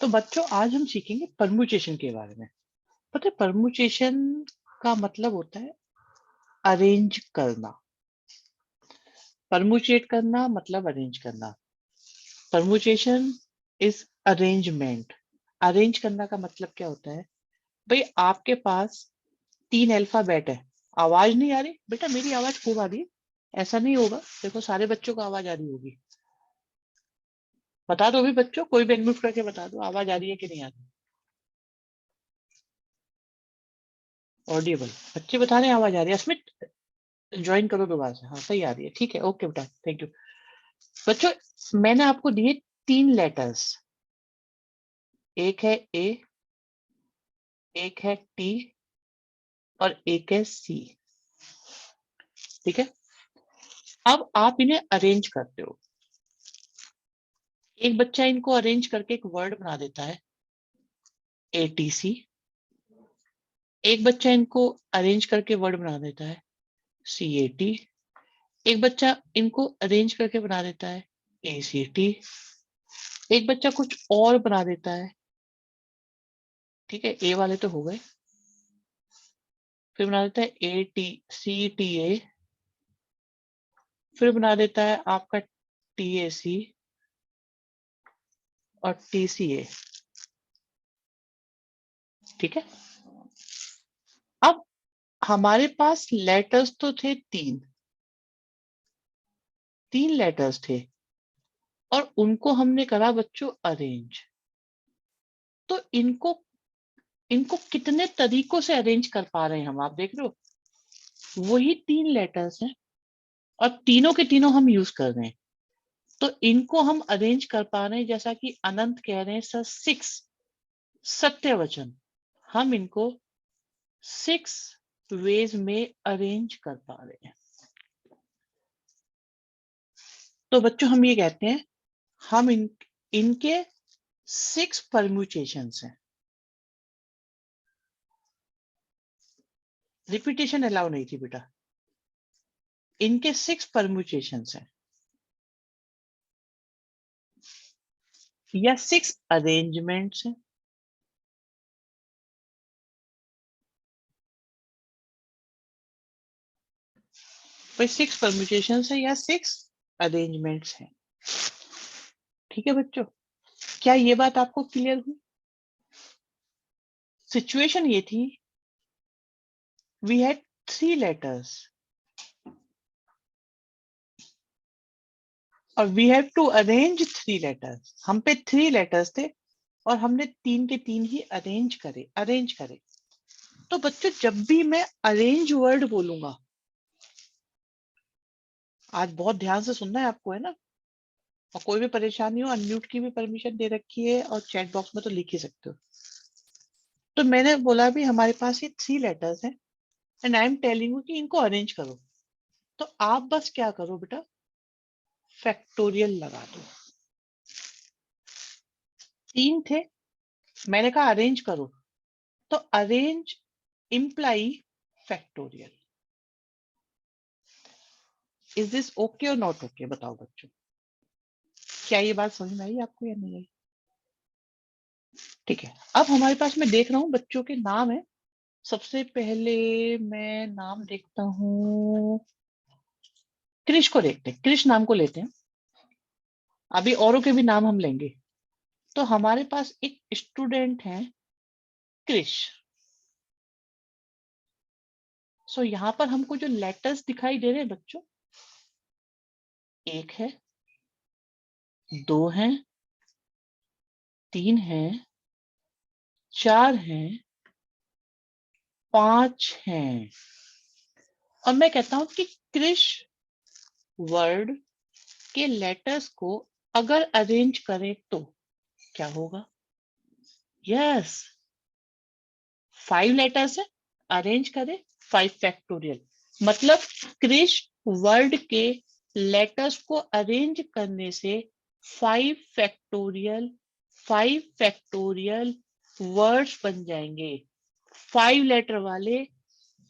तो बच्चों आज हम सीखेंगे परमुटेशन के बारे में। पता है परमुटेशन का मतलब होता है अरेंज करना। परमुटेट करना मतलब अरेंज करना। Permutation is arrangement. अरेंज करना का मतलब क्या होता है? भाई आपके पास 3 अल्फाबेट है। आवाज नहीं आ रही बेटा? मेरी आवाज खूब आ रही है। ऐसा नहीं होगा, देखो सारे बच्चों को आवाज आ रही होगी। बता दो भी बच्चों, कोई भी अनम्यूट करके बता दो आवाज आ रही है कि नहीं आ रही। ऑडिबल बच्चे बता रहे हैं आवाज आ रही है। अस्मित ज्वाइन करो दोबारा से। हाँ सही आ रही है, ठीक है, ओके बेटा, थैंक यू। बच्चों मैंने आपको दिए 3 लेटर्स। एक है ए, एक है टी और एक है सी। ठीक है, अब आप इन्हें अरेंज करते हो। एक बच्चा इनको अरेंज करके एक वर्ड बना देता है, ATC। एक बच्चा इनको अरेंज करके वर्ड बना देता है, CAT। एक बच्चा इनको अरेंज करके बना देता है, ACT। एक बच्चा कुछ और बना देता है। ठीक है, ए वाले तो हो गए। फिर बना देता है CTA। फिर बना देता है आपका TAC और TCA। ठीक है, अब हमारे पास लेटर्स तो थे 3 लेटर्स थे और उनको हमने करा बच्चों अरेंज। तो इनको इनको कितने तरीकों से अरेंज कर पा रहे हैं हम, आप देख रहे हो? वही 3 लेटर्स हैं और तीनों के तीनों हम यूज कर रहे हैं। तो इनको हम अरेंज कर पा रहे हैं, जैसा कि अनंत कह रहे हैं सर 6 सत्यवचन। हम इनको 6 वेज में अरेंज कर पा रहे हैं। तो बच्चों हम ये कहते हैं हम इनके 6 परम्यूटेशंस हैं। रिपीटेशन अलाउ नहीं थी बेटा। इनके 6 परम्यूटेशंस हैं या 6 अरेंजमेंट्स हैं। भाई 6 परम्यूटेशंस हैं या 6 अरेंजमेंट्स हैं। ठीक है बच्चों, क्या ये बात आपको क्लियर हुई? सिचुएशन ये थी, वी हैड 3 लेटर्स और we have to arrange 3 letters. हम पे 3 लेटर्स थे और हमने 3 के 3 ही अरेंज करे। तो बच्चों जब भी मैं अरेंज वर्ड बोलूंगा, आज बहुत ध्यान से सुनना है आपको, है ना? और कोई भी परेशानी हो, अनम्यूट की भी परमिशन दे रखी है और चैट बॉक्स में तो लिख ही सकते हो। तो मैंने बोला भी हमारे पास ये 3 लेटर्स हैं and I am telling you कि इनको अरेंज करो। तो आप बस क्या करो बेटा, फैक्टोरियल लगा दो। 3 थे, मैंने कहा अरेंज करो, तो arrange imply factorial. Is this okay और नॉट ओके? बताओ बच्चों, क्या ये बात समझ में आई आपको या नहीं आई? ठीक है, अब हमारे पास मैं देख रहा हूँ बच्चों के नाम है। सबसे पहले मैं नाम देखता हूँ, क्रिश को देखते हैं, क्रिश नाम को लेते हैं। अभी औरों के भी नाम हम लेंगे। तो हमारे पास एक स्टूडेंट है क्रिश। सो यहाँ पर हमको जो लेटर्स दिखाई दे रहे हैं बच्चों, एक है, 2 हैं, 3 हैं, 4 हैं, 5 हैं। और मैं कहता हूं कि क्रिश वर्ड के लेटर्स को अगर अरेंज करें तो क्या होगा? यस, 5 लेटर्स है, अरेंज करें 5 फैक्टोरियल। मतलब क्रिश वर्ड के लेटर्स को अरेंज करने से 5 फैक्टोरियल 5 फैक्टोरियल वर्ड्स बन जाएंगे। 5 लेटर वाले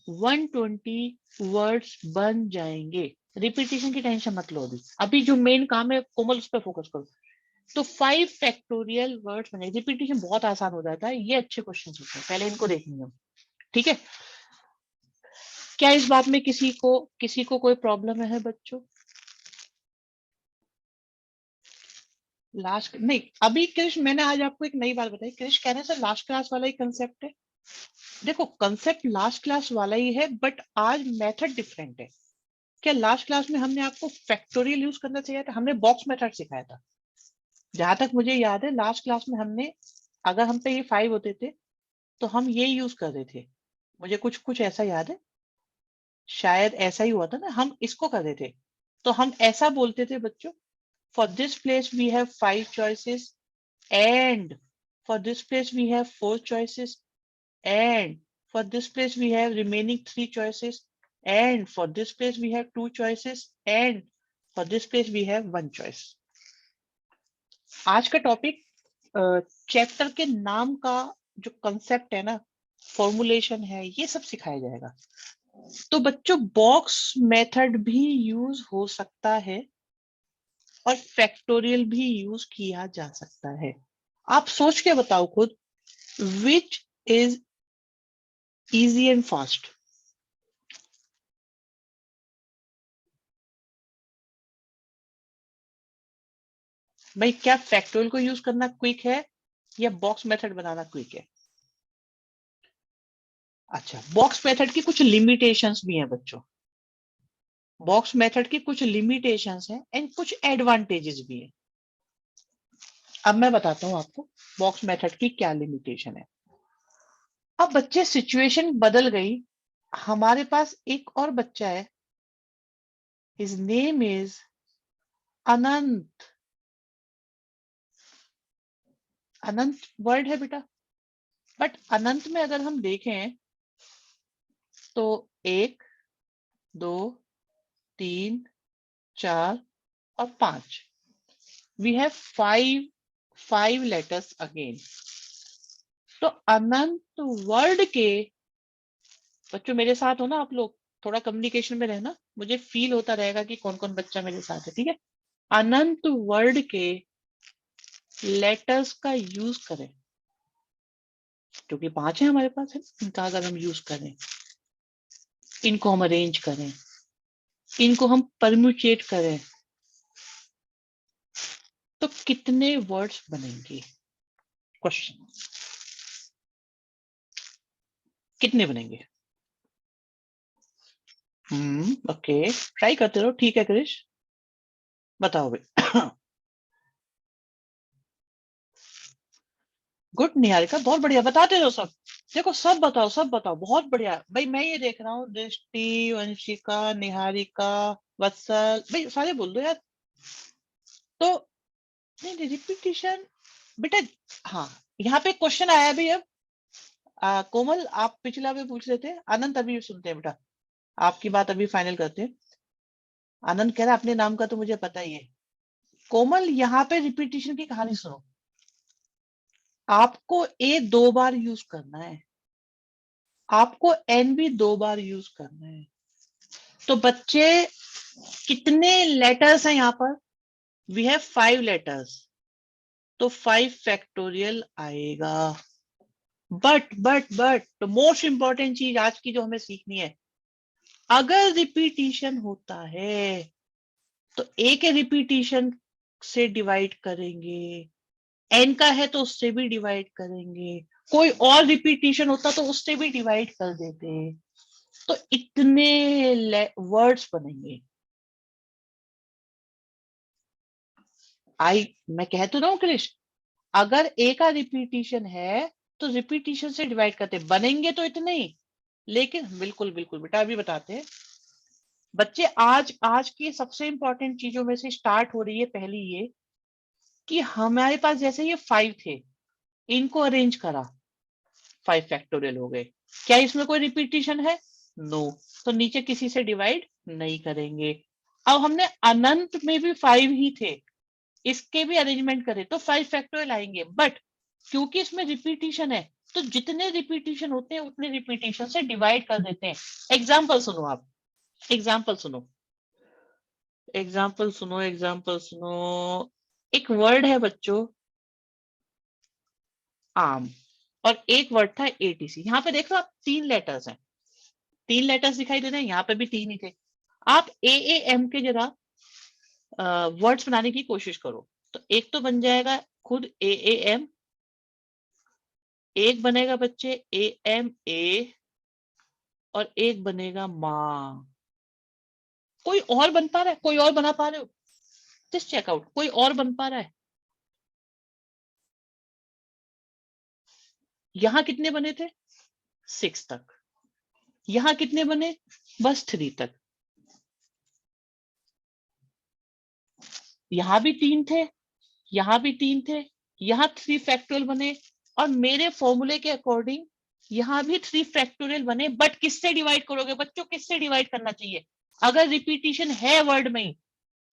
120 वर्ड्स बन जाएंगे। रिपीटेशन की टेंशन मत लो, अभी अभी जो मेन काम है कोमल उस पर फोकस करो। तो 5 फैक्टोरियल वर्ड्स बने। रिपीटिशन बहुत आसान हो जाता है, ये अच्छे क्वेश्चन होते हैं, पहले इनको देखेंगे हम। ठीक है, क्या इस बात में किसी को कोई प्रॉब्लम है बच्चों? लास्ट नहीं, अभी कृष मैंने आज आपको एक नई बात बताई। कृष कहने से लास्ट क्लास वाला ही कंसेप्ट है। देखो कंसेप्ट लास्ट क्लास वाला ही है, बट आज मेथड डिफरेंट है। क्या लास्ट क्लास में हमने आपको फैक्टोरियल यूज करना चाहिए था? हमने बॉक्स मेथड सिखाया था, जहां तक मुझे याद है। लास्ट क्लास में हमने, अगर हम पे ये 5 होते थे तो हम ये यूज कर रहे थे, मुझे कुछ कुछ ऐसा याद है, शायद ऐसा ही हुआ था ना, हम इसको कर रहे थे। तो हम ऐसा बोलते थे बच्चों, for this place we have 5 choices, and for this place we have 4 choices, and for this place we have remaining 3 choices, and for this place we have 2 choices, and for this place we have 1 choice. आज का topic chapter के नाम का जो concept है ना, formulation है, ये सब सिखाया जाएगा। तो बच्चों बॉक्स मेथड भी यूज हो सकता है और फैक्टोरियल भी यूज किया जा सकता है। आप सोच के बताओ खुद, which is easy and fast? भाई क्या फैक्टोरियल को यूज करना क्विक है या बॉक्स मेथड बनाना क्विक है? अच्छा, बॉक्स मेथड की कुछ लिमिटेशंस भी हैं बच्चों। बॉक्स मेथड की कुछ लिमिटेशंस हैं एंड कुछ एडवांटेजेस भी हैं। अब मैं बताता हूं आपको बॉक्स मेथड की क्या लिमिटेशन है। अब बच्चे सिचुएशन बदल गई, हमारे पास एक और बच्चा है, his name is Anant. Anant word है बेटा, बट अनंत में अगर हम देखें तो 1 2 3 4 और 5, वी हैव 5 लेटर्स अगेन। तो अनंत वर्ड के बच्चों, मेरे साथ हो ना आप लोग, थोड़ा कम्युनिकेशन में रहना, मुझे फील होता रहेगा कि कौन कौन बच्चा मेरे साथ है। ठीक है, अनंत वर्ड के लेटर्स का यूज करें, क्योंकि 5 है हमारे पास, है इनका अगर हम यूज करें, इनको हम अरेंज करें, इनको हम परम्यूटेट करें, तो कितने वर्ड्स बनेंगे? क्वेश्चन, कितने बनेंगे? ओके, ट्राई करते रहो। ठीक है क्रिश, बताओ भाई। गुड निहारिका, बहुत बढ़िया, बताते रहो सब। देखो सब बताओ, सब बताओ, बहुत बढ़िया भाई। मैं ये देख रहा हूँ, दृष्टि, वंशिका, निहारिका, वत्सल, भाई सारे बोल दो यार। तो नहीं नहीं, रिपीटिशन बेटा। हाँ, यहाँ पे क्वेश्चन आया भी अब। कोमल, आप पिछला भी पूछ रहे थे। आनंद अभी सुनते हैं बेटा, आपकी बात अभी फाइनल करते हैं। आनंद कह रहा अपने नाम का तो मुझे पता ही है। कोमल, यहाँ पे रिपीटिशन की कहानी सुनो। आपको ए 2 बार यूज करना है, आपको एन भी 2 बार यूज करना है। तो बच्चे कितने लेटर्स हैं यहाँ पर? वी हैव 5 लेटर्स, तो 5 फैक्टोरियल आएगा। बट द मोस्ट इंपॉर्टेंट चीज आज की जो हमें सीखनी है, अगर रिपीटिशन होता है तो ए के रिपीटिशन से डिवाइड करेंगे, एन का है तो उससे भी डिवाइड करेंगे, कोई और रिपीटिशन होता तो उससे भी डिवाइड कर देते, तो इतने वर्ड्स बनेंगे। मैं कह तो रहा हूँ क्रिश, अगर ए का रिपीटिशन है तो रिपीटिशन से डिवाइड करते, बनेंगे तो इतने ही। लेकिन बिल्कुल बिल्कुल बेटा, अभी बताते हैं बच्चे। आज आज की सबसे इंपॉर्टेंट चीजों में से स्टार्ट हो रही है पहली ये, कि हमारे पास जैसे ये 5 थे, इनको अरेंज करा, 5 फैक्टोरियल हो गए। क्या इसमें कोई रिपीटिशन है? नो। तो नीचे किसी से डिवाइड नहीं करेंगे। अब हमने अनंत में भी 5 ही थे, इसके भी अरेंजमेंट करें तो 5 फैक्टोरियल आएंगे, बट क्योंकि इसमें रिपीटिशन है तो जितने रिपीटिशन होते हैं उतने रिपीटिशन से डिवाइड कर देते हैं। एग्जाम्पल सुनो आप, एग्जाम्पल सुनो, एग्जाम्पल सुनो, एग्जाम्पल सुनो। एक वर्ड है बच्चों आम, और एक वर्ड था एटीसी। यहाँ पे देख लो आप, 3 लेटर्स हैं, 3 लेटर्स दिखाई दे रहे हैं, यहाँ पे भी 3 ही थे। आप ए एम के जरा वर्ड्स बनाने की कोशिश करो। तो एक तो बन जाएगा खुद ए एम, एक बनेगा बच्चे ए एम ए, और एक बनेगा माँ। कोई और बन पा रहा है? कोई और बना पा रहे हो? जस्ट चेकआउट, कोई और बन पा रहा है? यहां कितने बने थे? 6 तक। यहां कितने बने? बस 3 तक। यहां भी 3 थे, यहां भी 3 थे, यहां 3 फैक्टोरियल बने, और मेरे फॉर्मूले के अकॉर्डिंग यहां भी 3 फैक्टोरियल बने। बट किससे डिवाइड करोगे बच्चों? किससे डिवाइड करना चाहिए? अगर रिपीटिशन है वर्ड में ही,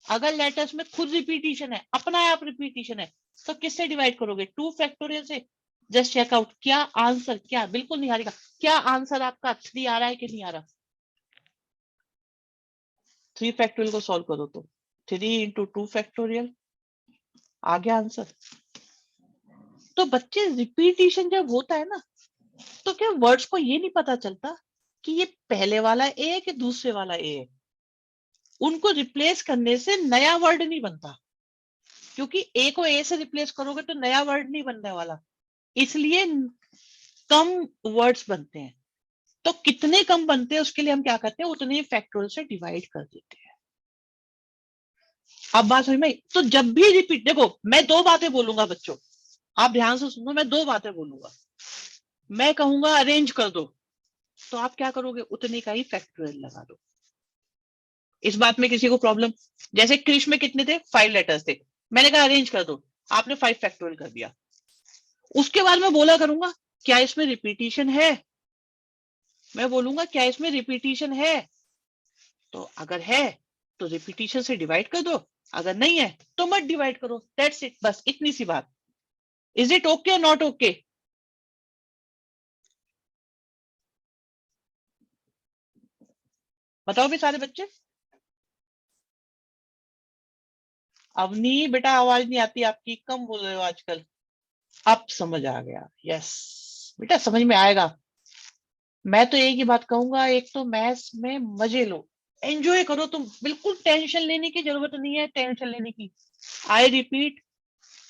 अगर लेटर्स में खुद रिपीटिशन है, अपना आप रिपीटिशन है, तो किससे डिवाइड करोगे? 2 फैक्टोरियल से। जस्ट चेकआउट, क्या आंसर, क्या बिल्कुल नहीं हारेगा, क्या आंसर आपका 3 आ रहा है कि नहीं आ रहा? 3 फैक्टोरियल को सॉल्व करो तो 3 इंटू 2 फैक्टोरियल आ गया आंसर। तो बच्चे रिपीटिशन जब होता है ना, तो क्या वर्ड्स को ये नहीं पता चलता कि ये पहले वाला ए है कि दूसरे वाला ए है? उनको रिप्लेस करने से नया वर्ड नहीं बनता, क्योंकि ए को ए से रिप्लेस करोगे तो नया वर्ड नहीं बनने वाला, इसलिए कम वर्ड्स बनते हैं। तो कितने कम बनते हैं उसके लिए हम क्या करते हैं? उतने फैक्टोरियल से डिवाइड कर देते हैं। अब बात समझ में आई? तो जब भी रिपीट, देखो मैं 2 बातें बोलूंगा बच्चों, आप ध्यान से सुनो, मैं 2 बातें बोलूंगा। मैं कहूंगा अरेंज कर दो, तो आप क्या करोगे? उतने का ही फैक्टोरियल लगा दो। इस बात में किसी को प्रॉब्लम? जैसे क्रिश में कितने थे? 5 लेटर्स थे, मैंने कहा अरेंज कर दो, आपने 5 फैक्टोरियल कर दिया। उसके बाद मैं बोला करूंगा क्या इसमें रिपीटिशन है? मैं बोलूंगा क्या इसमें रिपीटिशन है? तो अगर है तो रिपीटिशन से डिवाइड कर दो, अगर नहीं है तो मत डिवाइड करो। दैट्स इट, बस इतनी सी बात। इज इट ओके और नॉट ओके? बताओ भी सारे बच्चे। अवनी बेटा आवाज नहीं आती आपकी, कम बोल रहे हो आजकल। अब समझ आ गया, यस बेटा समझ में आएगा। मैं तो एक ही बात कहूंगा, एक तो मैथ्स में मजे लो, एंजॉय करो तुम, बिल्कुल टेंशन लेने की जरूरत नहीं है, टेंशन लेने की। आई रिपीट,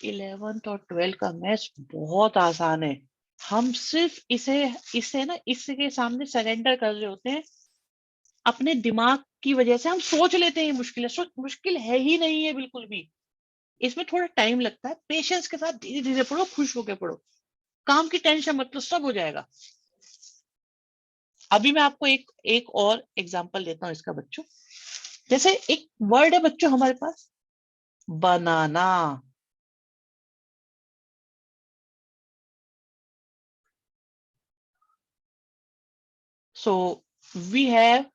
11th और 12th का मैथ्स बहुत आसान है। हम सिर्फ इसे इसे ना इसके सामने सरेंडर कर रहे होते हैं। अपने दिमाग की वजह से हम सोच लेते हैं मुश्किल है, मुश्किल है ही नहीं है बिल्कुल भी। इसमें थोड़ा टाइम लगता है, पेशेंस के साथ धीरे धीरे पढ़ो, खुश होकर पढ़ो, काम की टेंशन मतलब सब हो जाएगा। अभी मैं आपको एक एक और एग्जांपल देता हूँ इसका बच्चों। जैसे एक वर्ड है बच्चों हमारे पास, banana. So we have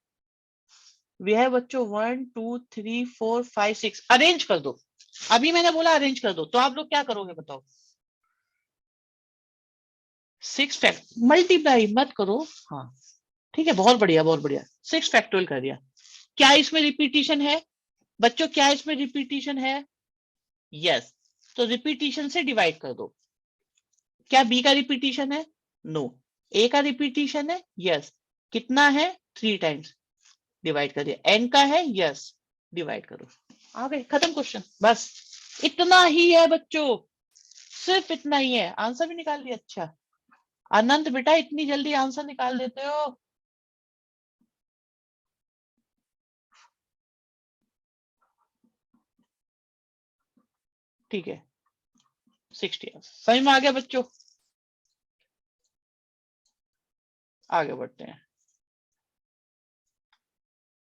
we have बच्चों 1 2 3 4 5 6। अरेंज कर दो। अभी मैंने बोला अरेंज कर दो, तो आप लोग क्या करोगे बताओ? 6 फैक्ट मल्टीप्लाई मत करो। हाँ ठीक है, बहुत बढ़िया बहुत बढ़िया, 6 फैक्टोरियल कर दिया। क्या इसमें रिपीटिशन है बच्चों? क्या इसमें रिपीटिशन है? यस। तो रिपीटिशन से डिवाइड कर दो। क्या बी का रिपीटिशन है? नो। ए का रिपीटिशन है? यस। कितना है? 3 टाइम्स। डिवाइड कर दिया। एन का है? यस। डिवाइड करो। आ गए, खत्म क्वेश्चन, बस इतना ही है बच्चों, सिर्फ इतना ही है। आंसर भी निकाल दिया, अच्छा। अनंत बेटा इतनी जल्दी आंसर निकाल देते हो? ठीक है, 60 समझ में आ गया बच्चों? आगे बढ़ते हैं।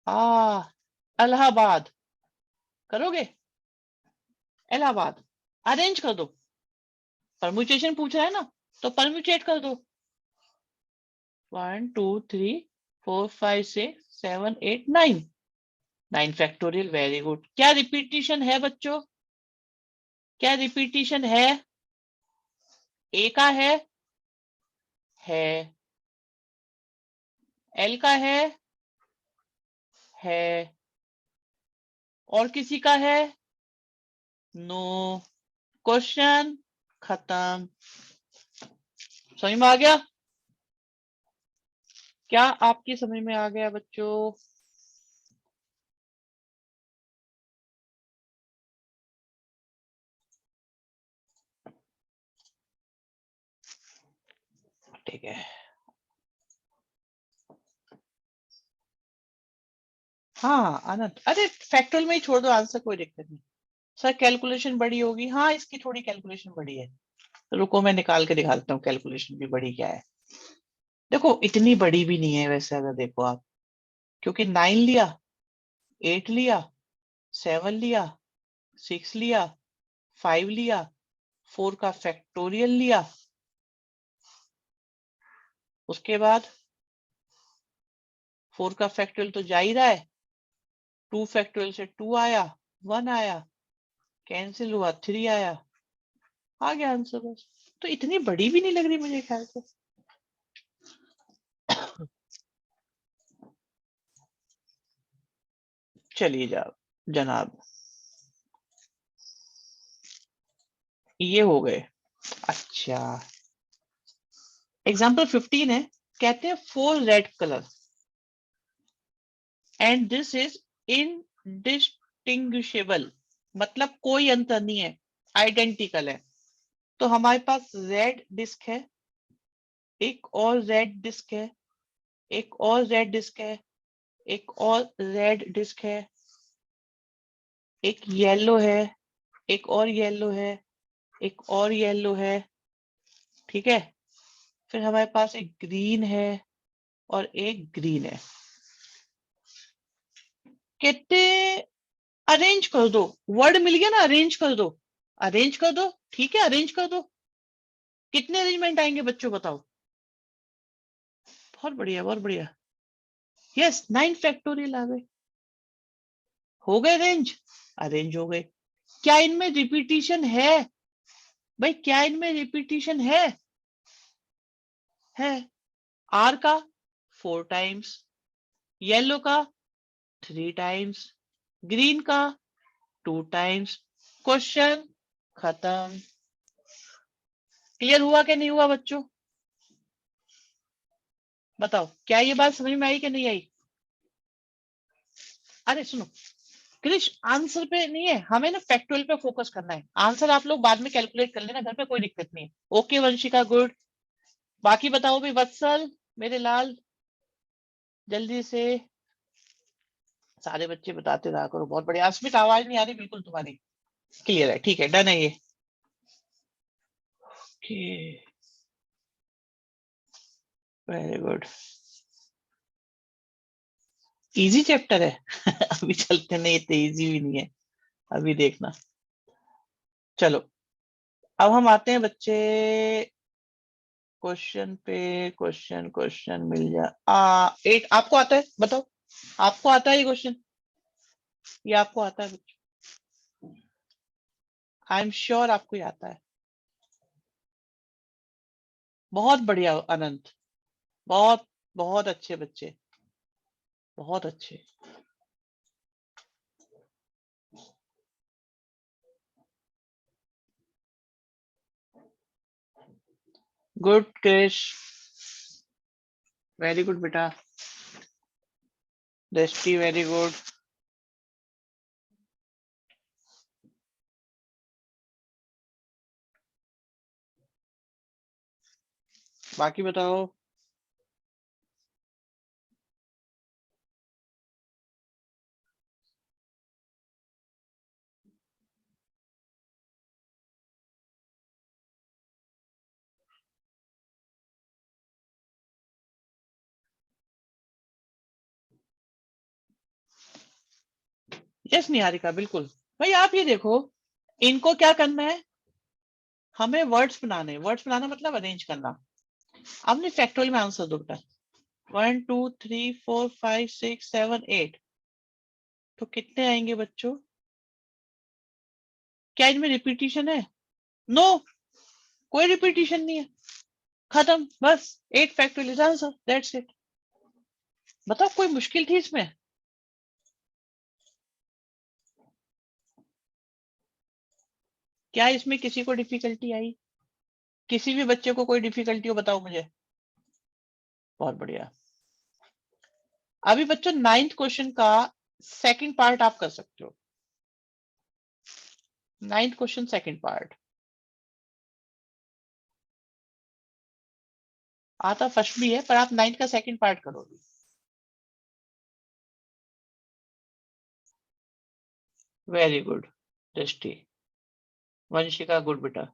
आ इलाहाबाद करोगे? इलाहाबाद अरेंज कर दो। परम्यूटेशन पूछ रहा है ना, तो परम्यूटेट कर दो। 1 2 3 4 5 6 7 8 9। 9 फैक्टोरियल, वेरी गुड। क्या रिपीटिशन है बच्चों? क्या रिपीटिशन है? ए का है। एल का है। और किसी का है? नो, क्वेश्चन खत्म। समझ में आ गया? क्या आपकी समझ में आ गया बच्चों? ठीक है। हाँ आनंद, अरे फैक्टोरियल में ही छोड़ दो आंसर, कोई दिक्कत नहीं। सर कैलकुलेशन बड़ी होगी, हाँ इसकी थोड़ी कैलकुलेशन बड़ी है। रुको मैं निकाल के दिखाता हूँ कैलकुलेशन भी बड़ी क्या है। देखो इतनी बड़ी भी नहीं है वैसे, अगर देखो आप, क्योंकि 9 लिया, 8 लिया, 7 लिया, 6 लिया, 5 लिया, 4 का फैक्टोरियल लिया, उसके बाद 4 का फैक्टोरियल तो जा ही रहा है, 2 फैक्टोरियल से 2 आया, 1 आया, कैंसिल हुआ, 3 आया, आ गया आंसर बस। तो इतनी बड़ी भी नहीं लग रही मुझे ख्याल से। चलिए जाओ जनाब, ये हो गए। अच्छा, एग्जाम्पल 15 है, कहते हैं 4 red colour and this is indistinguishable, मतलब कोई अंतर नहीं है, आइडेंटिकल है। तो हमारे पास रेड डिस्क है, एक और रेड डिस्क है, एक और रेड डिस्क है, एक और रेड डिस्क है, एक येलो है, एक और येलो है, एक और येलो है, ठीक है। फिर हमारे पास एक ग्रीन है और एक ग्रीन है। कहते अरेंज कर दो, वर्ड मिल गया ना, अरेंज कर दो, अरेंज कर दो, ठीक है अरेंज कर दो। कितने अरेंजमेंट आएंगे बच्चों बताओ? बहुत बढ़िया बहुत बढ़िया, यस 9 फैक्टोरियल आ गए, हो गए अरेंज, अरेंज हो गए। क्या इनमें रिपीटिशन है? भाई क्या इनमें रिपीटिशन है। आर का 4 टाइम्स, येलो का 3 टाइम्स, ग्रीन का 2 टाइम्स, क्वेश्चन खत्म। क्लियर हुआ कि नहीं हुआ बच्चों? बताओ क्या ये बात समझ में आई कि नहीं आई? अरे सुनो क्रिश, आंसर पे नहीं है हमें ना, फैक्टोरियल पे फोकस करना है। आंसर आप लोग बाद में कैलकुलेट कर लेना घर पे, कोई दिक्कत नहीं है। Okay Vanshika, good. बाकी बताओ भी वत्सल, मेरे लाल, जल्दी से सारे बच्चे बताते रहा करो, बहुत बढ़िया। अस्मित आवाज नहीं आ रही बिल्कुल तुम्हारी, क्लियर है, ठीक है डन है ये। वेरी गुड, इजी चैप्टर है अभी चलते नहीं, इतने इजी भी नहीं है, अभी देखना। चलो अब हम आते हैं बच्चे क्वेश्चन पे। क्वेश्चन क्वेश्चन मिल जा, 8 आपको आता है बताओ, आपको आता है ये क्वेश्चन? ये आपको आता है बच्चों? आई एम श्योर आपको ये आता है। बहुत बढ़िया अनंत, बहुत बहुत अच्छे बच्चे, बहुत अच्छे। गुड क्रिश, वेरी गुड बेटा। दृष्टि वेरी गुड। बाकी बताओ। यस निहारिका बिल्कुल। भाई आप ये देखो, इनको क्या करना है, हमें वर्ड्स बनाने, वर्ड्स बनाना मतलब अरेंज करना। आपने फैक्टोरियल में आंसर दो बेटा, 1 2 3 4 5 6 7 8, तो कितने आएंगे बच्चों? क्या इनमें रिपीटिशन है? नो, कोई रिपीटिशन नहीं है, खत्म बस। 8 फैक्टोरियल आंसर, दैट्स इट। बताओ कोई मुश्किल थी इसमें? क्या इसमें किसी को डिफिकल्टी आई? किसी भी बच्चे को कोई डिफिकल्टी हो बताओ मुझे। बहुत बढ़िया। अभी बच्चों 9th क्वेश्चन का सेकंड पार्ट आप कर सकते हो। 9th क्वेश्चन सेकंड पार्ट आता फर्स्ट भी है, पर आप 9th का सेकंड पार्ट करोगे। वेरी गुड दृष्टि। वंशिका गुड बेटा।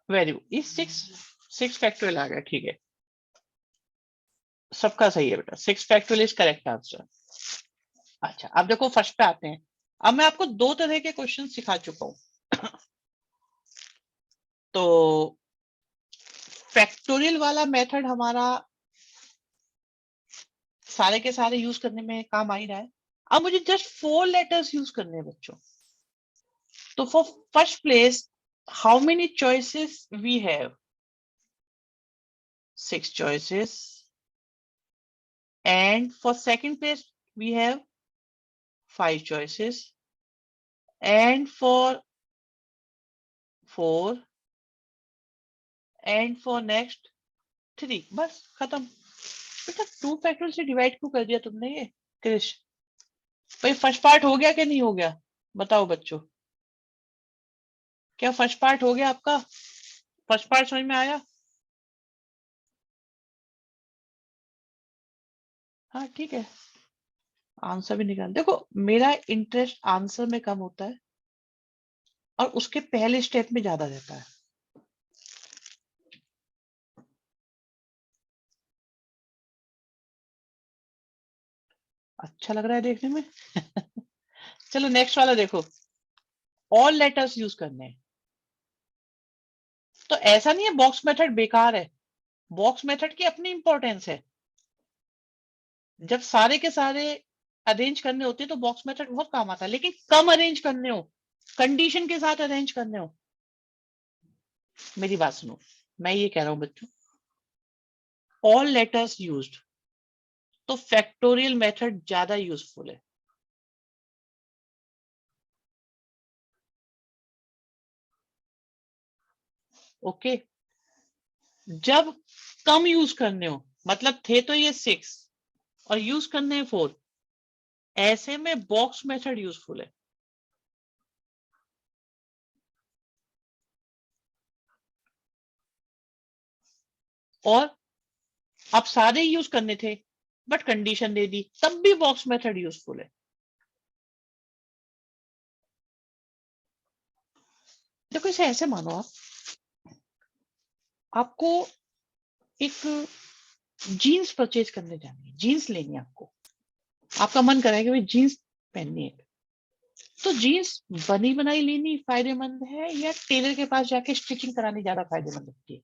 Very good. इस सिक्स फैक्टोरियल आ गया, ठीक है, सबका सही है बेटा। 6 फैक्टोरियल इज करेक्ट आंसर। अच्छा अब देखो फर्स्ट पे आते हैं। अब मैं आपको दो तरह के क्वेश्चन सिखा चुका हूं। तो फैक्टोरियल वाला मेथड हमारा सारे के सारे यूज करने में काम आ ही रहा है। अब मुझे जस्ट 4 लेटर्स यूज करने हैं बच्चों। तो for first place how many choices we have? 6 choices. And for second place we have 5 choices. And for 4. And for next 3. बस खत्म। बेटा 2 फैक्टोरियल से डिवाइड क्यों कर दिया तुमने ये क्रिश? भाई फर्स्ट पार्ट हो गया कि नहीं हो गया? बताओ बच्चों, क्या फर्स्ट पार्ट हो गया आपका? फर्स्ट पार्ट समझ में आया? हाँ ठीक है, आंसर भी निकाल। देखो मेरा इंटरेस्ट आंसर में कम होता है और उसके पहले स्टेप में ज्यादा रहता है। अच्छा लग रहा है देखने में। चलो नेक्स्ट वाला देखो। ऑल लेटर्स यूज करने हैं। तो ऐसा नहीं है बॉक्स मेथड बेकार है, बॉक्स मेथड की अपनी इंपॉर्टेंस है। जब सारे के सारे अरेंज करने होते हैं तो बॉक्स मेथड बहुत काम आता है, लेकिन कम अरेंज करने हो, कंडीशन के साथ अरेंज करने हो। मेरी बात सुनो, मैं ये कह रहा हूं बच्चों, ऑल लेटर्स यूज्ड, तो फैक्टोरियल मेथड ज्यादा यूजफुल है। ओके, जब कम यूज करने हो, मतलब थे तो ये 6 और यूज करने हैं 4, ऐसे में बॉक्स मेथड यूजफुल है। और अब सारे यूज करने थे बट कंडीशन दे दी, तब भी बॉक्स मेथड यूजफुल है। देखो इसे ऐसे मानो, आपको एक जीन्स परचेज करने जानी है, जीन्स लेनी है आपको, आपका मन कर रहा है कि भाई जीन्स पहननी है। तो जीन्स बनी बनाई लेनी फायदेमंद है या टेलर के पास जाके स्टिचिंग करानी ज्यादा फायदेमंद लगती है?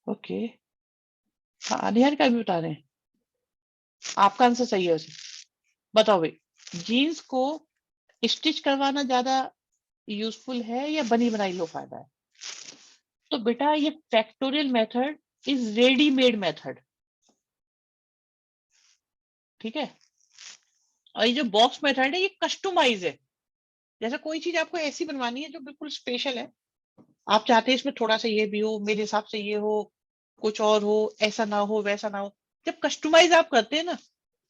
ओके, हाँ निहार का भी बता रहे हैं। आपका आंसर सही है वैसे। बताओ भाई, जीन्स को स्टिच करवाना ज्यादा यूजफुल है या बनी बनाई लो फायदा है? तो बेटा ये factorial method is readymade method, ठीक है। और ये जो बॉक्स मेथड है ये कस्टमाइज है। जैसे कोई चीज आपको ऐसी बनवानी है जो बिल्कुल स्पेशल है, आप चाहते हैं इसमें थोड़ा सा ये भी हो, मेरे हिसाब से ये हो, कुछ और हो, ऐसा ना हो वैसा ना हो। जब कस्टमाइज आप करते हैं ना,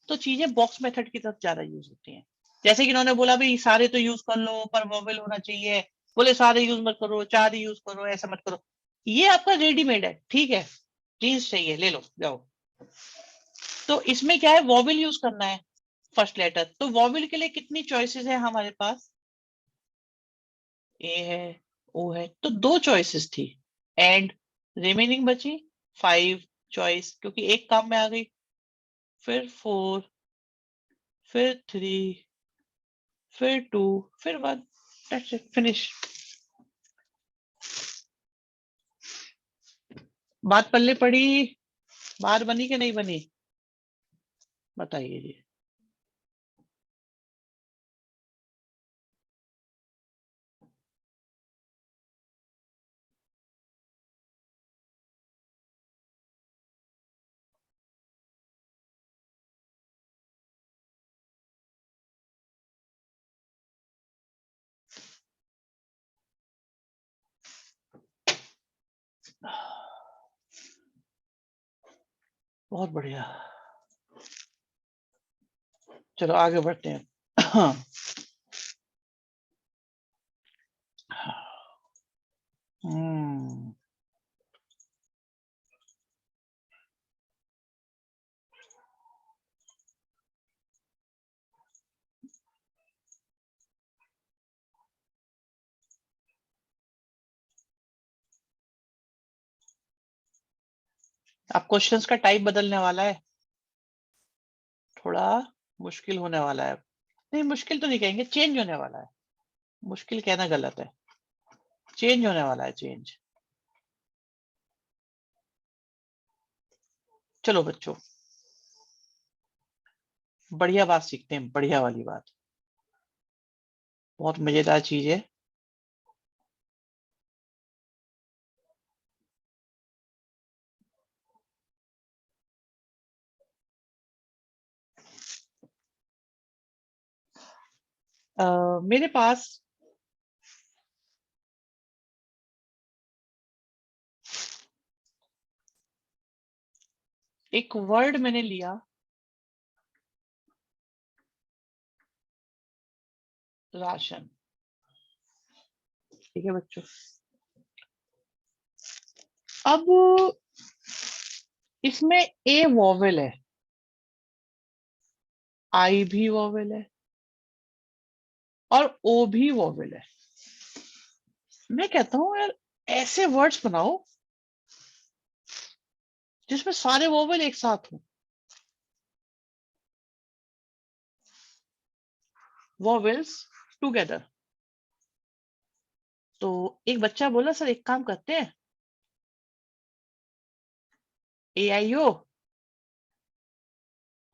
तो चीजें बॉक्स मेथड की तरफ ज्यादा यूज होती हैं। जैसे कि इन्होंने बोला भाई सारे तो यूज कर लो पर वोवेल होना चाहिए, बोले सारे यूज मत करो, 4 ही यूज करो, ऐसा मत करो। ये आपका रेडीमेड है, ठीक है, जीन्स चाहिए ले लो जाओ। तो इसमें क्या है, वोवेल यूज करना है फर्स्ट लेटर, तो वोवेल के लिए कितनी चॉइसेस है हमारे पास? ए है, ओ है, तो 2 चॉइसेस थी। एंड रिमेनिंग बची 5 चॉइस, क्योंकि एक काम में आ गई। फिर 4, फिर 3, फिर 2, फिर 1, दैट्स इट, फिनिश। बात पल्ले पड़ी, बात बनी कि नहीं बनी, बताइए जी। बहुत बढ़िया, चलो आगे बढ़ते हैं। हम्म, अब क्वेश्चंस का टाइप बदलने वाला है, थोड़ा मुश्किल होने वाला है। नहीं, मुश्किल तो नहीं कहेंगे, चेंज होने वाला है। मुश्किल कहना गलत है, चेंज होने वाला है, चेंज। चलो बच्चों, बढ़िया बात सीखते हैं, बढ़िया वाली बात, बहुत मजेदार चीज है। मेरे पास एक वर्ड मैंने लिया, राशन। ठीक है बच्चों, अब इसमें ए वॉवेल है, आई भी वॉवेल है, और ओ भी वॉवेल है। मैं कहता हूं यार, ऐसे वर्ड्स बनाओ जिसमें सारे वॉवेल एक साथ हो, वॉवेल्स टुगेदर। तो एक बच्चा बोला, सर एक काम करते हैं, ए आई ओ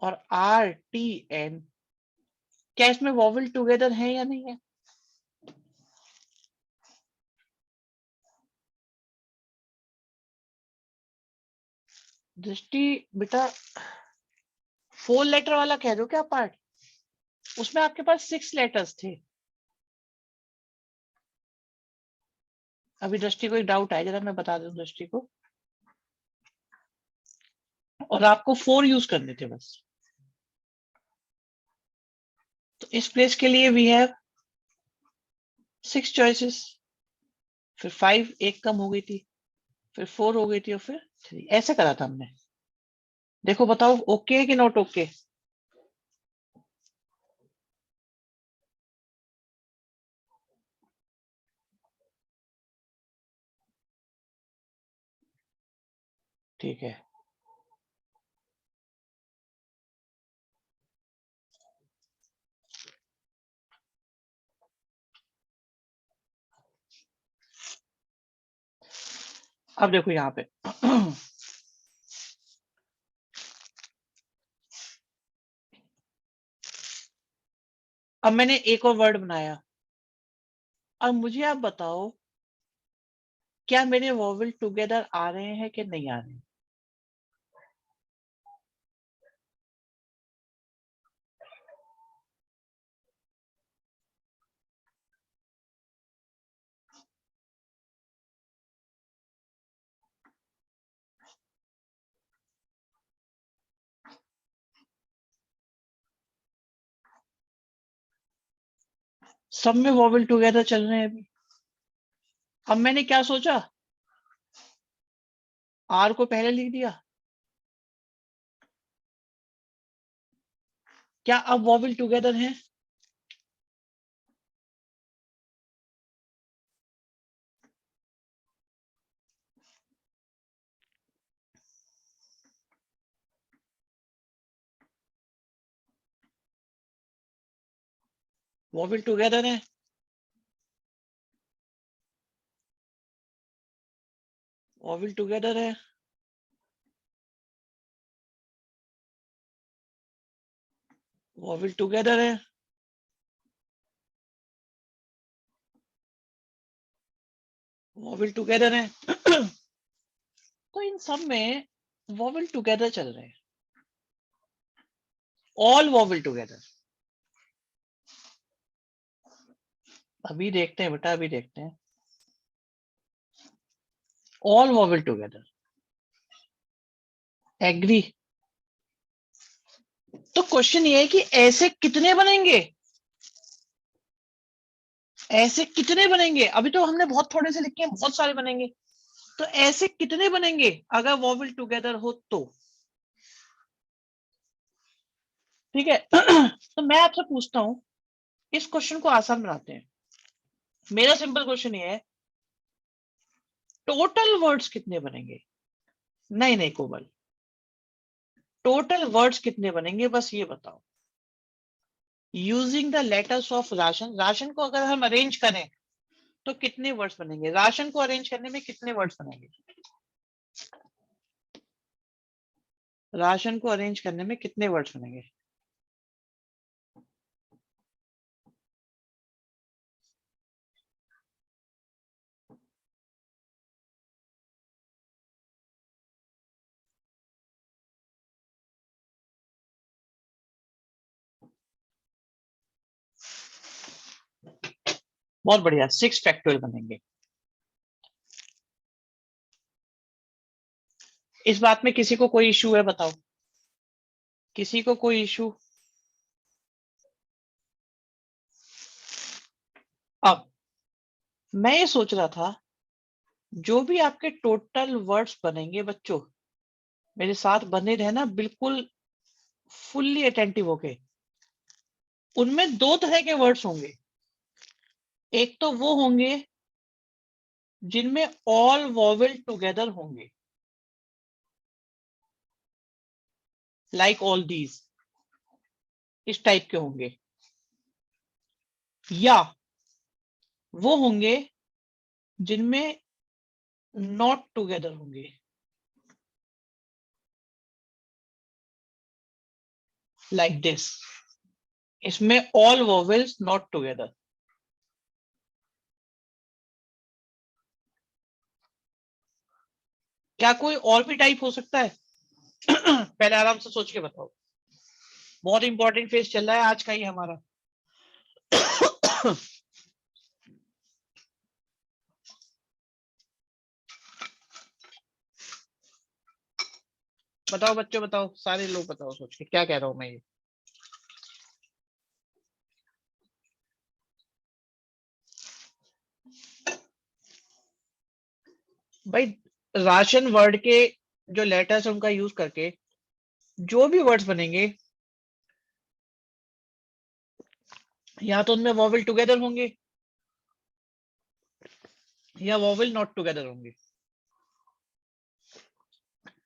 और आर टी एन, क्या इसमें वॉवेल टुगेदर है या नहीं है? दृष्टि बेटा, 4 लेटर वाला कह दो क्या पार्ट, उसमें आपके पास 6 लेटर्स थे। अभी दृष्टि को एक डाउट आया, जरा मैं बता दूं दृष्टि को, और आपको 4 यूज करने थे बस। तो इस प्लेस के लिए वी हैव 6 चॉइसेस, फिर 5 एक कम हो गई थी, फिर 4 हो गई थी, और फिर 3, ऐसे करा था हमने। देखो बताओ, ओके कि नॉट ओके? ठीक है, अब देखो यहाँ पे। अब मैंने एक और वर्ड बनाया, अब मुझे आप बताओ, क्या मेरे वॉवेल टुगेदर आ रहे हैं कि नहीं आ रहे हैं? सब में वॉवेल टुगेदर चल रहे हैं अभी। अब मैंने क्या सोचा, आर को पहले लिख दिया, क्या अब वॉवेल टुगेदर है? वॉवेल टुगेदर है, वॉवेल टुगेदर है। वॉवेल टुगेदर है, वॉवेल टुगेदर है। तो इन सब में वॉवेल टुगेदर चल रहे हैं, ऑल वॉवेल टुगेदर। अभी देखते हैं बेटा, अभी देखते हैं, ऑल वॉवेल टुगेदर। एग्री। तो क्वेश्चन ये है कि ऐसे कितने बनेंगे, ऐसे कितने बनेंगे। अभी तो हमने बहुत थोड़े से लिखे हैं, बहुत सारे बनेंगे। तो ऐसे कितने बनेंगे अगर वॉवेल टुगेदर हो तो। ठीक है। तो मैं आपसे पूछता हूं, इस क्वेश्चन को आसान बनाते हैं। मेरा सिंपल क्वेश्चन ये है, टोटल वर्ड्स कितने बनेंगे। नहीं नहीं कोमल, टोटल वर्ड्स कितने बनेंगे बस ये बताओ। Using the letters of ration, ration को अगर हम अरेंज करें तो कितने वर्ड्स बनेंगे, राशन को अरेंज करने में कितने वर्ड्स बनेंगे, राशन को अरेंज करने में कितने वर्ड्स बनेंगे। बहुत बढ़िया, 6 फैक्टोरियल बनेंगे। इस बात में किसी को कोई इशू है बताओ, किसी को कोई इशू। अब मैं ये सोच रहा था, जो भी आपके टोटल वर्ड्स बनेंगे बच्चों, मेरे साथ बने रहना बिल्कुल फुल्ली अटेंटिव होके। उनमें दो तरह के वर्ड्स होंगे, एक तो वो होंगे जिनमें ऑल वॉवेल टुगेदर होंगे, लाइक ऑल दीज, इस टाइप के होंगे। या वो होंगे जिनमें नॉट टुगेदर होंगे, लाइक दिस, इसमें ऑल वॉवेल्स नॉट टुगेदर। क्या कोई और भी टाइप हो सकता है? पहले आराम से सोच के बताओ, बहुत इंपॉर्टेंट फेज चल रहा है आज का ही हमारा। बताओ बच्चों, बताओ सारे लोग, बताओ सोच के क्या कह रहा हूं मैं ये। भाई राशन वर्ड के जो लेटर्स है उनका यूज करके जो भी वर्ड्स बनेंगे, या तो उनमें वॉवेल टुगेदर होंगे या वॉवेल नॉट टुगेदर होंगे।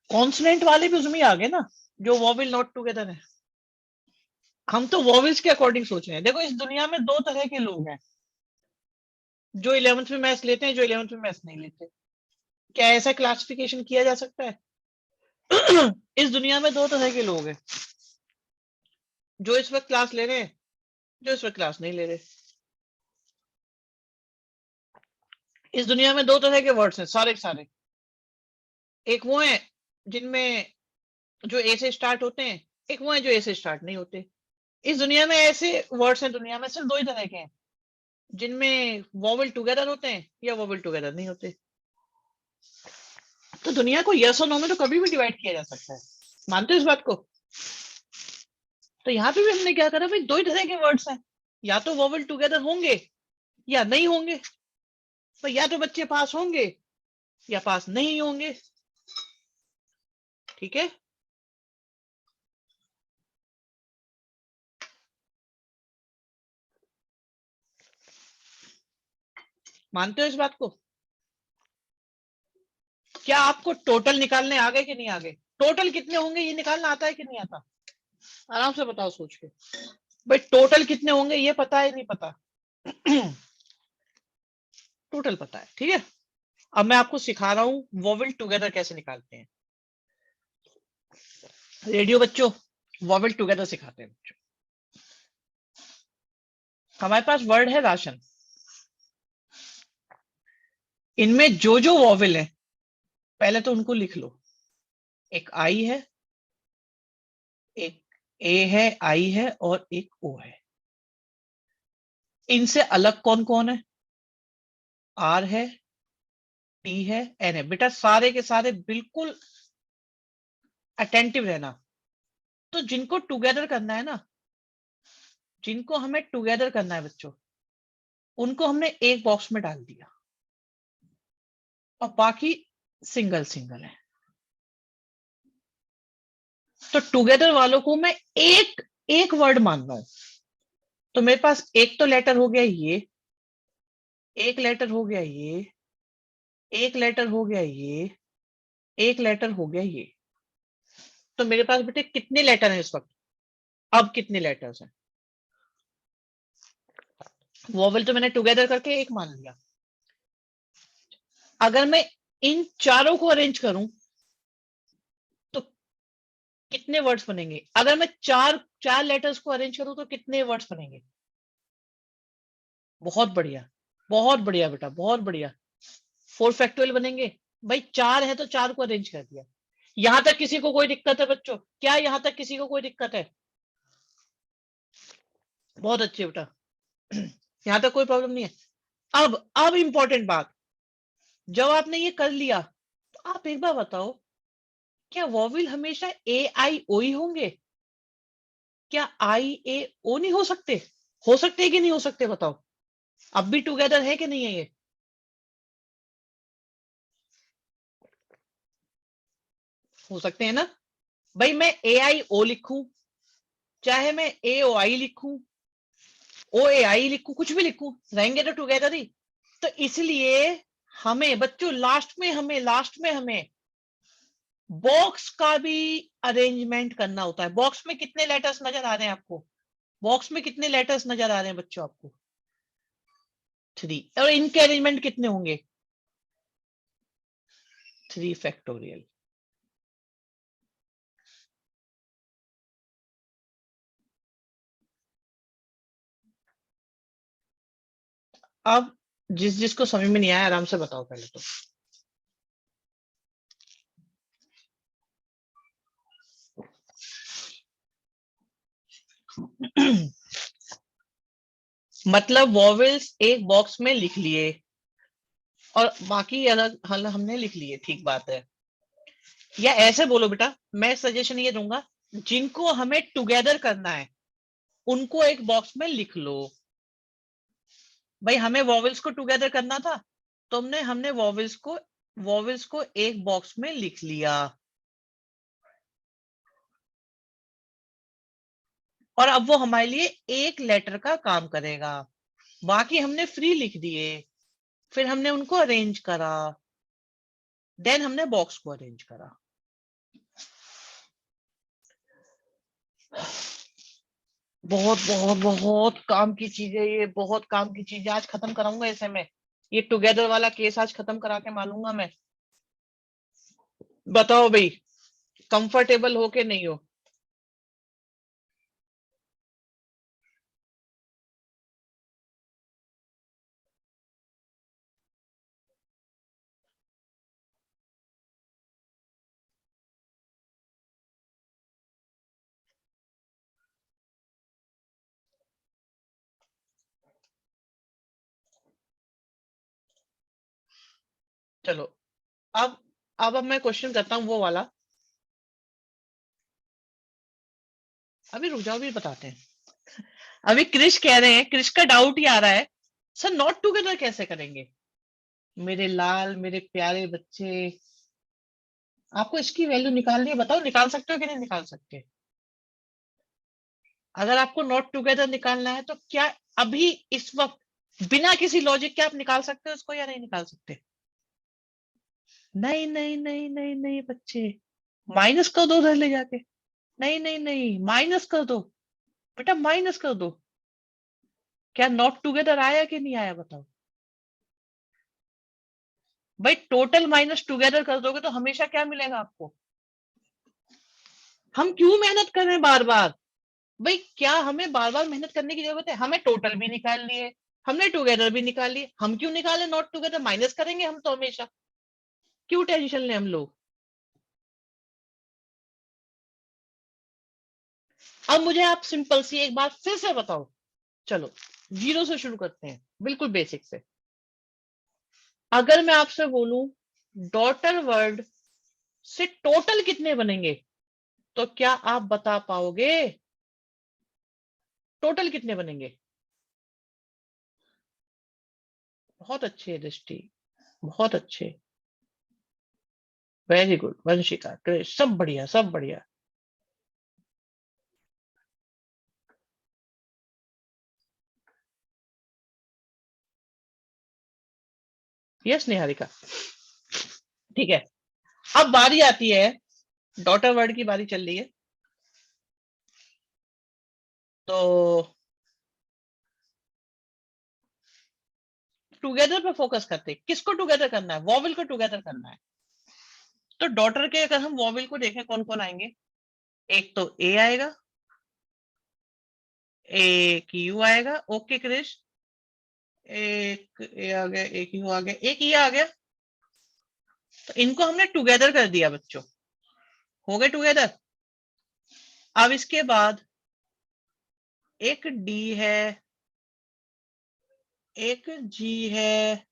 कॉन्सोनेंट वाले भी उसमें आ गए ना, जो वॉवेल नॉट टुगेदर है। हम तो वॉवेल्स के अकॉर्डिंग सोच रहे हैं। देखो इस दुनिया में दो तरह के लोग हैं, जो 11th में मैथ्स लेते हैं, जो 11th में मैथ्स नहीं लेते। क्या ऐसा क्लासिफिकेशन किया जा सकता है? इस दुनिया में दो तरह के लोग हैं, जो इस वक्त क्लास ले रहे हैं, जो इस वक्त क्लास नहीं ले रहे। इस दुनिया में दो तरह के वर्ड्स हैं सारे के सारे। एक वो है जिनमें जो ए से स्टार्ट होते हैं, एक वो है जो ए से स्टार्ट नहीं होते। इस दुनिया में ऐसे वर्ड्स हैं, दुनिया में सिर्फ दो ही तरह के हैं, जिनमें वॉवेल टुगेदर होते हैं या वॉवेल टुगेदर नहीं होते। तो दुनिया को यस और नो में तो कभी भी डिवाइड किया जा सकता है, मानते हो इस बात को? तो यहाँ पे भी हमने क्या करा भाई, दो ही तरह के वर्ड्स हैं, या तो वॉवेल टुगेदर होंगे या नहीं होंगे। तो या तो बच्चे पास होंगे या पास नहीं होंगे। ठीक है, मानते हो इस बात को? क्या आपको टोटल निकालने आ गए कि नहीं आ गए? टोटल कितने होंगे ये निकालना आता है कि नहीं आता? आराम से बताओ सोच के। भाई टोटल कितने होंगे ये पता है नहीं पता? टोटल पता है, ठीक है। अब मैं आपको सिखा रहा हूं वॉवेल टुगेदर कैसे निकालते हैं। रेडियो बच्चों, वॉवेल टुगेदर सिखाते हैं बच्चों। हमारे पास वर्ड है राशन, इनमें जो जो वॉवेल है पहले तो उनको लिख लो। एक आई है, एक ए है, आई है और एक ओ है। इनसे अलग कौन कौन है? आर है, टी है, एन है। बेटा सारे के सारे बिल्कुल अटेंटिव रहना। तो जिनको टुगेदर करना है ना, जिनको हमें टुगेदर करना है बच्चों, उनको हमने एक बॉक्स में डाल दिया और बाकी सिंगल सिंगल है। तो टुगेदर वालों को मैं एक एक वर्ड मान रहा हूं। तो मेरे पास एक तो लेटर हो गया ये, एक लेटर हो गया ये, एक लेटर हो गया ये, एक लेटर हो गया ये। तो मेरे पास बेटे कितने लेटर हैं इस वक्त? अब कितने लेटर्स हैं? वोवेल तो मैंने टुगेदर करके एक मान लिया। अगर मैं इन चारों को अरेंज करूं तो कितने वर्ड्स बनेंगे? अगर मैं चार चार लेटर्स को अरेंज करूं तो कितने वर्ड्स बनेंगे? बहुत बढ़िया, बहुत बढ़िया बेटा, बहुत बढ़िया। 4 फैक्टोरियल बनेंगे। भाई चार है तो चार को अरेंज कर दिया। यहां तक किसी को कोई दिक्कत है बच्चों? क्या यहां तक किसी को कोई दिक्कत है? बहुत अच्छे बेटा, यहां तक कोई प्रॉब्लम नहीं है। अब इंपॉर्टेंट बात, जब आपने ये कर लिया तो आप एक बार बताओ, क्या वॉविल हमेशा ए आई ओ ही होंगे? क्या आई ए ओ नहीं हो सकते? हो सकते हैं कि नहीं हो सकते बताओ? अब भी टुगेदर है कि नहीं है ये? हो सकते हैं ना? भाई मैं ए आई ओ लिखूं, चाहे मैं ए ओ आई लिखूं, ओ ए आई लिखूं, कुछ भी लिखूं, रहेंगे तो टुगेदर ही। तो इसलिए हमें बच्चों लास्ट में हमें बॉक्स का भी अरेंजमेंट करना होता है। बॉक्स में कितने लेटर्स नजर आ रहे हैं आपको? बॉक्स में कितने लेटर्स नजर आ रहे हैं बच्चों आपको? 3। और इनके अरेंजमेंट कितने होंगे? 3 फैक्टोरियल। अब जिस जिसको समझ में नहीं आया आराम से बताओ पहले तो। मतलब वॉवेल्स एक बॉक्स में लिख लिए और बाकी अलग हल हमने लिख लिए, ठीक बात है। या ऐसे बोलो बेटा, मैं सजेशन ये दूंगा, जिनको हमें टुगेदर करना है उनको एक बॉक्स में लिख लो। भाई हमें वॉवेल्स को टुगेदर करना था, तो हमने हमने वॉवेल्स को एक बॉक्स में लिख लिया। और अब वो हमारे लिए एक लेटर का काम करेगा। बाकी हमने फ्री लिख दिए, फिर हमने उनको अरेंज करा, देन हमने बॉक्स को अरेंज करा। बहुत बहुत बहुत काम की चीज है ये, बहुत काम की चीज है। आज खत्म कराऊंगा इसे मैं, ये टुगेदर वाला केस आज खत्म करा के मानूंगा मैं। बताओ भाई, कंफर्टेबल हो के नहीं हो? चलो, अब अब मैं क्वेश्चन करता हूँ वो वाला। अभी रुक जाओ, भी बताते हैं। अभी क्रिश कह रहे हैं, क्रिश का डाउट ही आ रहा है, सर नॉट टुगेदर कैसे करेंगे? मेरे लाल, मेरे प्यारे बच्चे, आपको इसकी वैल्यू निकालनी है, बताओ निकाल सकते हो कि नहीं निकाल सकते? अगर आपको नॉट टुगेदर निकालना है तो क्या अभी इस वक्त बिना किसी लॉजिक के आप निकाल सकते हो इसको या नहीं निकाल सकते? नहीं नहीं नहीं नहीं नहीं बच्चे, माइनस कर दो उधर ले जाके। नहीं नहीं नहीं, माइनस कर दो बेटा, माइनस कर दो। क्या नॉट टुगेदर आया कि नहीं आया बताओ? भाई टोटल माइनस टुगेदर कर दोगे तो हमेशा क्या मिलेगा आपको? हम क्यों मेहनत कर रहे हैं बार बार? भाई क्या हमें बार बार मेहनत करने की जरूरत है? हमें टोटल भी निकाल लिए, हमने टुगेदर भी निकाल लिए, हम क्यों निकाले नॉट टुगेदर? माइनस करेंगे हम तो हमेशा, क्यों टेंशन लें हम लोग? अब मुझे आप सिंपल सी एक बात फिर से बताओ, चलो जीरो से शुरू करते हैं, बिल्कुल बेसिक से। अगर मैं आपसे बोलूं डॉटर वर्ड से टोटल कितने बनेंगे, तो क्या आप बता पाओगे टोटल कितने बनेंगे? बहुत अच्छे दृष्टि, बहुत अच्छे, वेरी गुड वंशिका, ग्रेट, सब बढ़िया सब बढ़िया। यस निहारिका, ठीक है। अब बारी आती है, डॉटर वर्ड की बारी चल रही है, तो टुगेदर पे फोकस करते हैं। किसको टुगेदर करना है? वॉवल को टुगेदर करना है। तो डॉटर के अगर हम वॉवल को देखें कौन कौन आएंगे, एक तो ए आएगा, एक यू आएगा, ओके क्रिश, एक ए आ गया, एक यू आ गया, एक ई आ गया। तो इनको हमने टुगेदर कर दिया बच्चों, हो गए टुगेदर। अब इसके बाद एक डी है, एक जी है,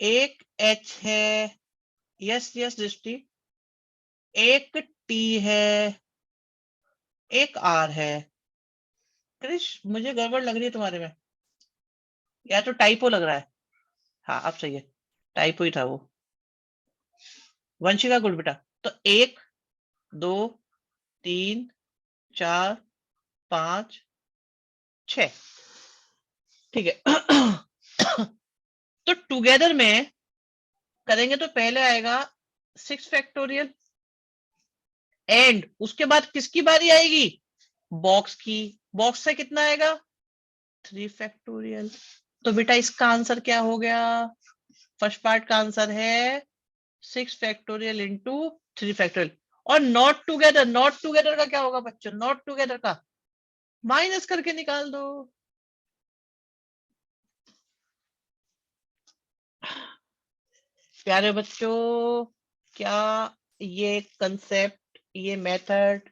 एक एच है, यस यस दृष्टि, एक टी है, एक आर है। क्रिश मुझे गड़बड़ लग रही है तुम्हारे में, या तो टाइपो लग रहा है। हाँ अब सही है, टाइपो ही था वो। वंशिका गुड बेटा। तो एक, दो, तीन, चार, पांच, छ, ठीक है। तो टुगेदर में करेंगे तो पहले आएगा 6 फैक्टोरियल, एंड उसके बाद किसकी बारी आएगी? बॉक्स की। बॉक्स से कितना आएगा? 3 फैक्टोरियल। तो बेटा इसका आंसर क्या हो गया? फर्स्ट पार्ट का आंसर है 6 फैक्टोरियल इंटू 3 फैक्टोरियल। और नॉट टुगेदर, नॉट टुगेदर का क्या होगा बच्चों? नॉट टुगेदर का माइनस करके निकाल दो। प्यारे बच्चों, क्या ये कंसेप्ट, ये मेथड,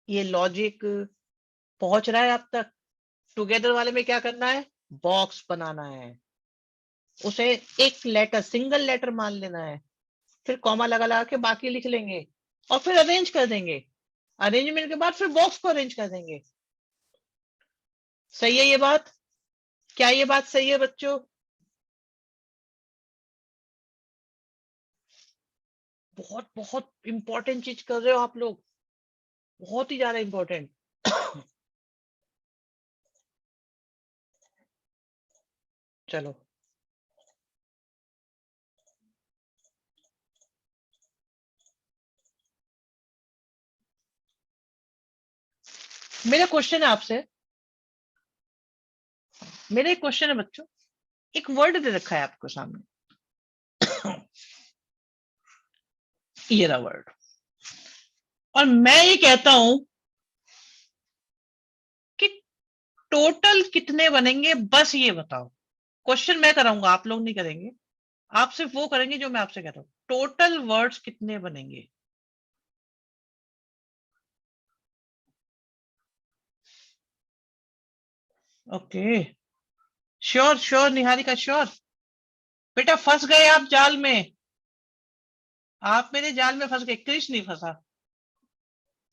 ये लॉजिक पहुंच रहा है आप तक? टुगेदर वाले में क्या करना है? बॉक्स बनाना है, उसे एक लेटर, सिंगल लेटर मान लेना है, फिर कॉमा लगा लगा के बाकी लिख लेंगे, और फिर अरेंज कर देंगे। अरेंजमेंट के बाद फिर बॉक्स को अरेंज कर देंगे। सही है ये बात? क्या ये बात सही है बच्चों? बहुत बहुत इंपॉर्टेंट चीज कर रहे हो आप लोग, बहुत ही ज्यादा इंपॉर्टेंट। चलो मेरा क्वेश्चन है आपसे, मेरा एक क्वेश्चन है बच्चों। एक वर्ड दे रखा है आपको सामने, ये रहा वर्ड, और मैं ये कहता हूं कि टोटल कितने बनेंगे, बस ये बताओ। क्वेश्चन मैं कराऊंगा, आप लोग नहीं करेंगे, आप सिर्फ वो करेंगे जो मैं आपसे कहता हूं। टोटल वर्ड्स कितने बनेंगे? Okay, sure sure Niharika sure. बेटा फंस गए आप जाल में, आप मेरे जाल में फंस गए, क्रिश नहीं फंसा,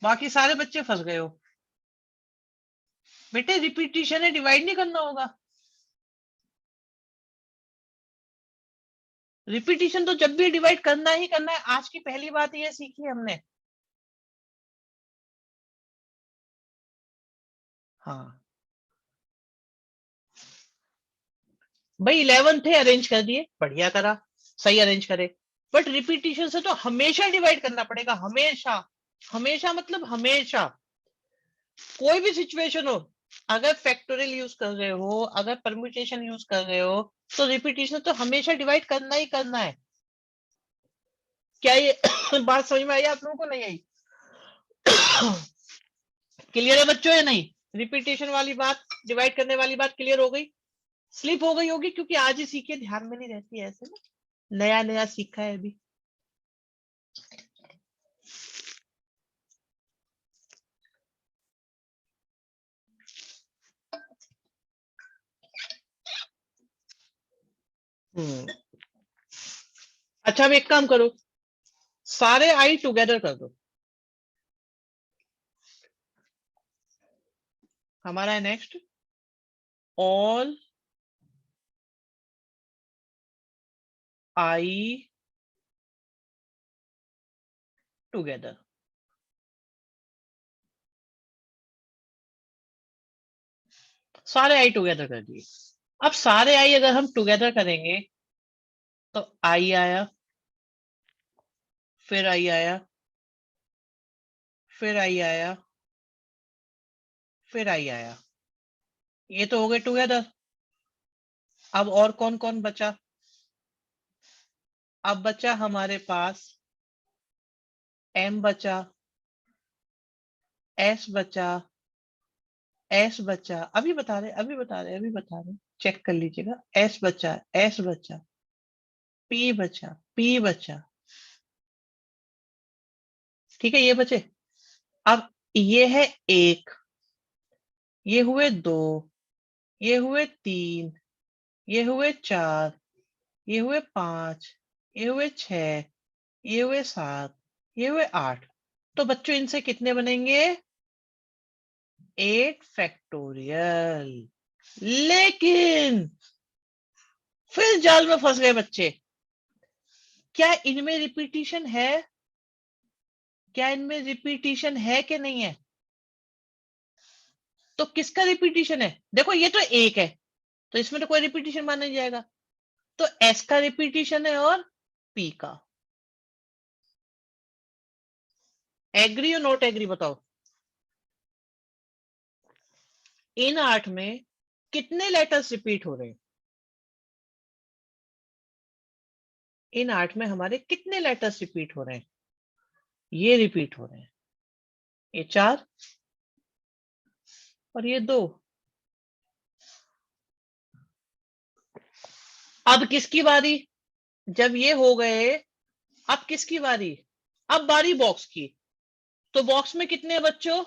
बाकी सारे बच्चे फंस गए हो। बेटे रिपीटिशन है, डिवाइड नहीं करना होगा। रिपीटिशन तो जब भी डिवाइड करना ही करना है, आज की पहली बात ये सीखी हमने। हाँ भाई 11 थे, अरेंज कर दिए, बढ़िया करा, सही अरेंज करे। बट रिपीटिशन से तो हमेशा डिवाइड करना पड़ेगा, हमेशा। हमेशा मतलब हमेशा, कोई भी सिचुएशन हो, अगर फैक्टोरियल यूज कर रहे हो, अगर परम्यूटेशन यूज कर रहे हो, तो रिपीटिशन तो हमेशा डिवाइड करना ही करना है। क्या ये बात समझ में आई आप लोगों को, नहीं आई? क्लियर है बच्चों या नहीं? रिपीटेशन वाली बात, डिवाइड करने वाली बात क्लियर हो गई? स्लिप हो गई होगी क्योंकि आज ही सीखे, ध्यान में नहीं रहती है ऐसे ना, नया नया सीखा है अभी। अच्छा अब एक काम करो, सारे आई टुगेदर कर दो। हमारा है नेक्स्ट, ऑल आई टुगेदर। सारे आई टुगेदर कर दिए। अब सारे आई अगर हम टुगेदर करेंगे तो आई आया, फिर आई आया, फिर आई आया, फिर आई आया, ये तो हो गए टुगेदर। अब और कौन कौन बचा? अब बचा हमारे पास एम बचा, एस बचा, एस बचा, अभी बता रहे अभी बता रहे अभी बता रहे, चेक कर लीजिएगा। एस बचा, एस बचा, पी बचा, पी बचा, ठीक है ये बचे। अब ये है एक, ये हुए दो, ये हुए तीन, ये हुए चार, ये हुए पांच, ये हुए छह, ये हुए सात, ये हुए आठ। तो बच्चों इनसे कितने बनेंगे? 8 फैक्टोरियल। लेकिन फिर जाल में फंस गए बच्चे। क्या इनमें रिपीटिशन है? क्या इनमें रिपीटिशन है कि नहीं है? तो किसका रिपीटिशन है? देखो ये तो एक है, तो इसमें तो कोई रिपीटिशन माना नहीं जाएगा। तो एस का रिपीटिशन है और पी का। एग्री और नॉट एग्री बताओ? इन 8 में कितने लेटर्स रिपीट हो रहे हैं? इन 8 में हमारे कितने लेटर्स रिपीट हो रहे हैं? ये रिपीट हो रहे हैं, ये 4 और ये 2। अब किसकी बारी? जब ये हो गए, अब किसकी बारी? अब बारी बॉक्स की। तो बॉक्स में कितने हैं बच्चों?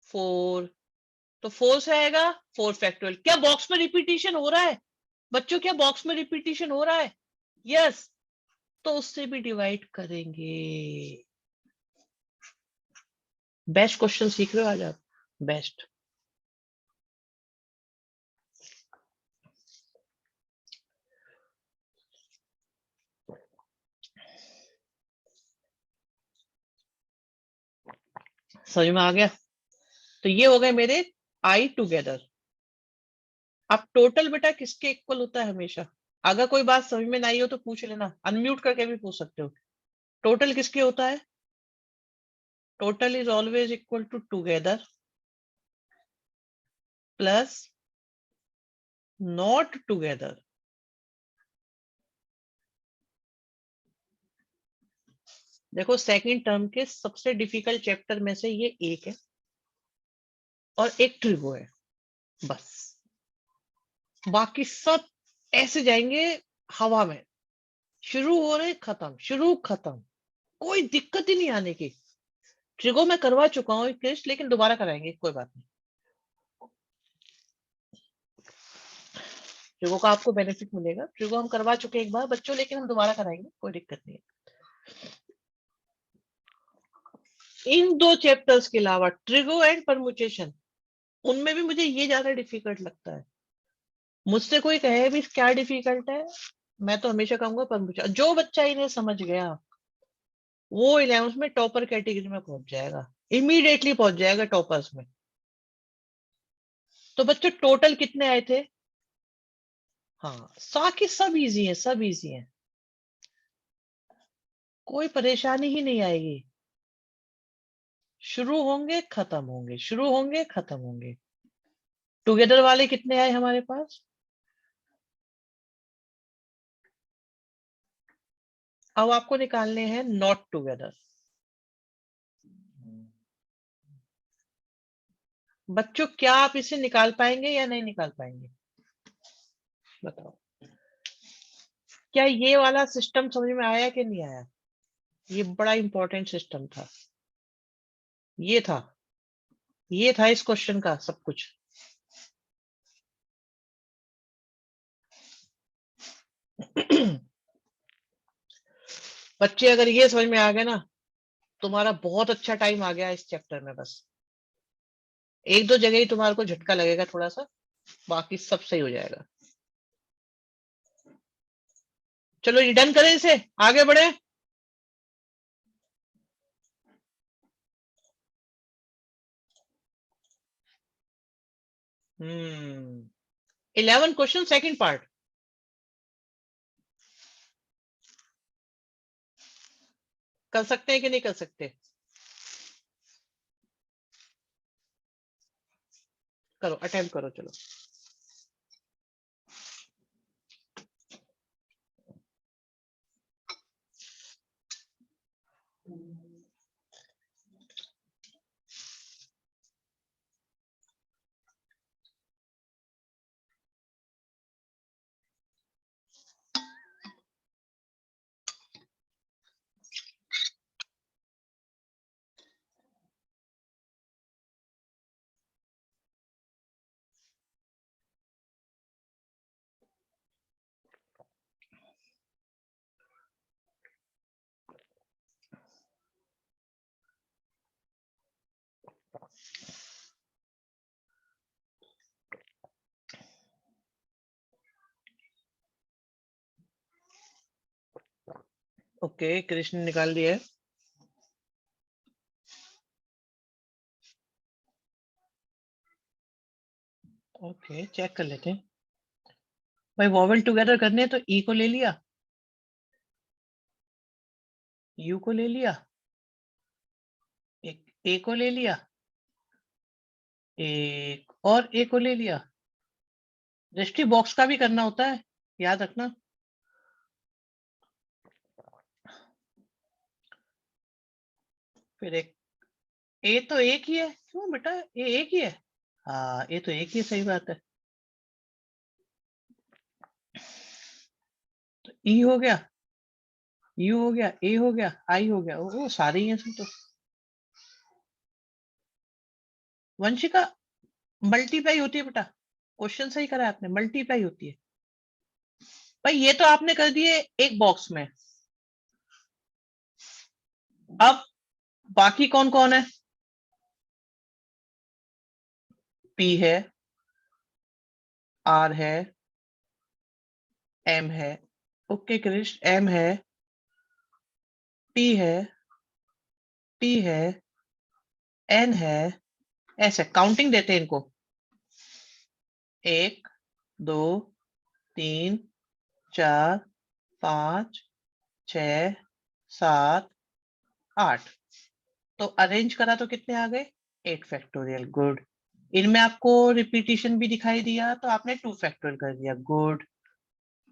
4। तो 4 से आएगा 4 फैक्टोरियल। क्या बॉक्स में रिपीटिशन हो रहा है बच्चों? क्या बॉक्स में रिपीटिशन हो रहा है? यस। तो उससे भी डिवाइड करेंगे। बेस्ट क्वेश्चन सीख रहे हो आज आप, बेस्ट। समझ में आ गया? तो ये हो गए मेरे आई टुगेदर। अब टोटल बेटा किसके इक्वल होता है हमेशा? अगर कोई बात समझ में नहीं हो तो पूछ लेना, अनम्यूट करके भी पूछ सकते हो। टोटल किसके होता है? Total is always equal to together plus not together. देखो सेकंड टर्म के सबसे डिफिकल्ट चैप्टर में से ये एक है और एक ट्रिगो है, बस। बाकी सब ऐसे जाएंगे हवा में, शुरू हो रहे खत्म, शुरू खत्म, कोई दिक्कत ही नहीं आने की। ट्रिगो मैं करवा चुका हूँ टेस्ट, लेकिन दोबारा कराएंगे, कोई बात नहीं। ट्रिगो का आपको बेनिफिट मिलेगा। ट्रिगो हम करवा चुके एक बार बच्चों, लेकिन हम दोबारा कराएंगे, कोई दिक्कत नहीं है। इन दो चैप्टर्स के अलावा ट्रिगो एंड परमुटेशन, उनमें भी मुझे ये ज्यादा डिफिकल्ट लगता है। मुझसे कोई कहे भी क्या डिफिकल्ट है, मैं तो हमेशा कहूंगा परमुटेशन। जो बच्चा इन्हें समझ गया वो 11th में टॉपर कैटेगरी में पहुंच जाएगा, इमीडिएटली पहुंच जाएगा टॉपर्स में। तो बच्चों टोटल कितने आए थे? हाँ, बाकी सब इजी है, सब इजी है, कोई परेशानी ही नहीं आएगी। शुरू होंगे खत्म होंगे, शुरू होंगे खत्म होंगे। टुगेदर वाले कितने आए हमारे पास? अब आपको निकालने हैं नॉट टुगेदर। बच्चों क्या आप इसे निकाल पाएंगे या नहीं निकाल पाएंगे? बताओ, क्या ये वाला सिस्टम समझ में आया कि नहीं आया? ये बड़ा इंपॉर्टेंट सिस्टम था। ये था इस क्वेश्चन का सब कुछ। बच्चे अगर ये समझ में आ गए ना, तुम्हारा बहुत अच्छा टाइम आ गया इस चैप्टर में। बस एक दो जगह ही तुम्हारे को झटका लगेगा थोड़ा सा, बाकी सब सही हो जाएगा। चलो ये डन करें, इसे आगे बढ़े। हम्म 11 क्वेश्चन सेकंड पार्ट। कर सकते हैं कि नहीं कर सकते? करो, अटेम्प्ट करो, चलो। ओके, कृष्ण निकाल दिया है। ओके, चेक कर लेते हैं। भाई वॉवेल टुगेदर करने हैं तो ई को ले लिया, यू को ले लिया, एक ए को ले लिया, एक और ए को ले लिया। दृष्टि बॉक्स का भी करना होता है, याद रखना। फिर एक ए तो एक ही है, क्यों बेटा ए एक ही है? हाँ ए तो एक ही है, सही बात है। तो ई हो गया, यू हो गया, ए हो गया, आई हो गया, वो सारे ही हैं सब तो। वंशिका मल्टीप्लाई होती है बेटा, क्वेश्चन सही करा आपने, मल्टीप्लाई होती है। भाई ये तो आपने कर दिए एक बॉक्स में, अब बाकी कौन कौन है? पी है, आर है, एम है। ओके कृष्ण, एम है, पी है, टी है, एन है, ऐसे काउंटिंग देते हैं इनको। 1 2 3 4 5 6 7 8। तो अरेंज करा तो कितने आ गए? 8 फैक्टोरियल, गुड। इनमें आपको रिपीटिशन भी दिखाई दिया तो आपने 2 फैक्टोरियल कर दिया, गुड।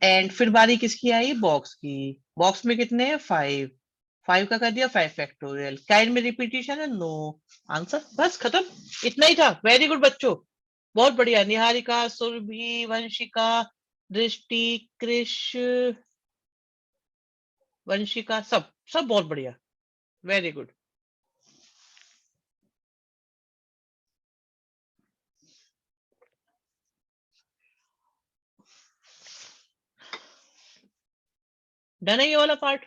एंड फिर बारी किसकी आई? बॉक्स की। बॉक्स में कितने हैं? 5। 5 का कर दिया 5 फैक्टोरियल। क्या इनमें रिपीटिशन है? नो। आंसर बस खत्म, इतना ही था। वेरी गुड बच्चों, बहुत बढ़िया। निहारिका, सुरभि, वंशिका, दृष्टि, कृष, वंशिका, सब सब बहुत बढ़िया, वेरी गुड। डन है ये वाला पार्ट।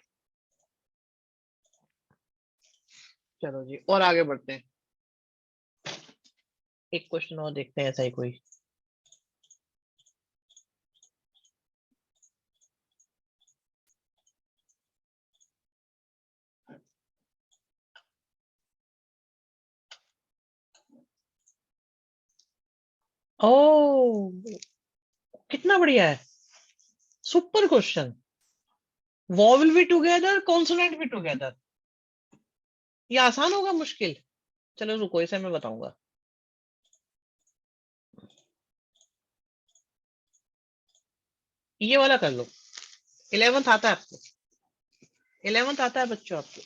चलो जी, और आगे बढ़ते हैं। एक क्वेश्चन और देखते हैं, ऐसा ही कोई। ओ, कितना बढ़िया है, सुपर क्वेश्चन। वॉवल भी टुगेदर, कॉन्सोनेंट भी टुगेदर। ये आसान होगा मुश्किल? चलो रुको, इसे मैं बताऊंगा। ये वाला कर लो। 11th आता है आपको? 11th आता है बच्चों आपको?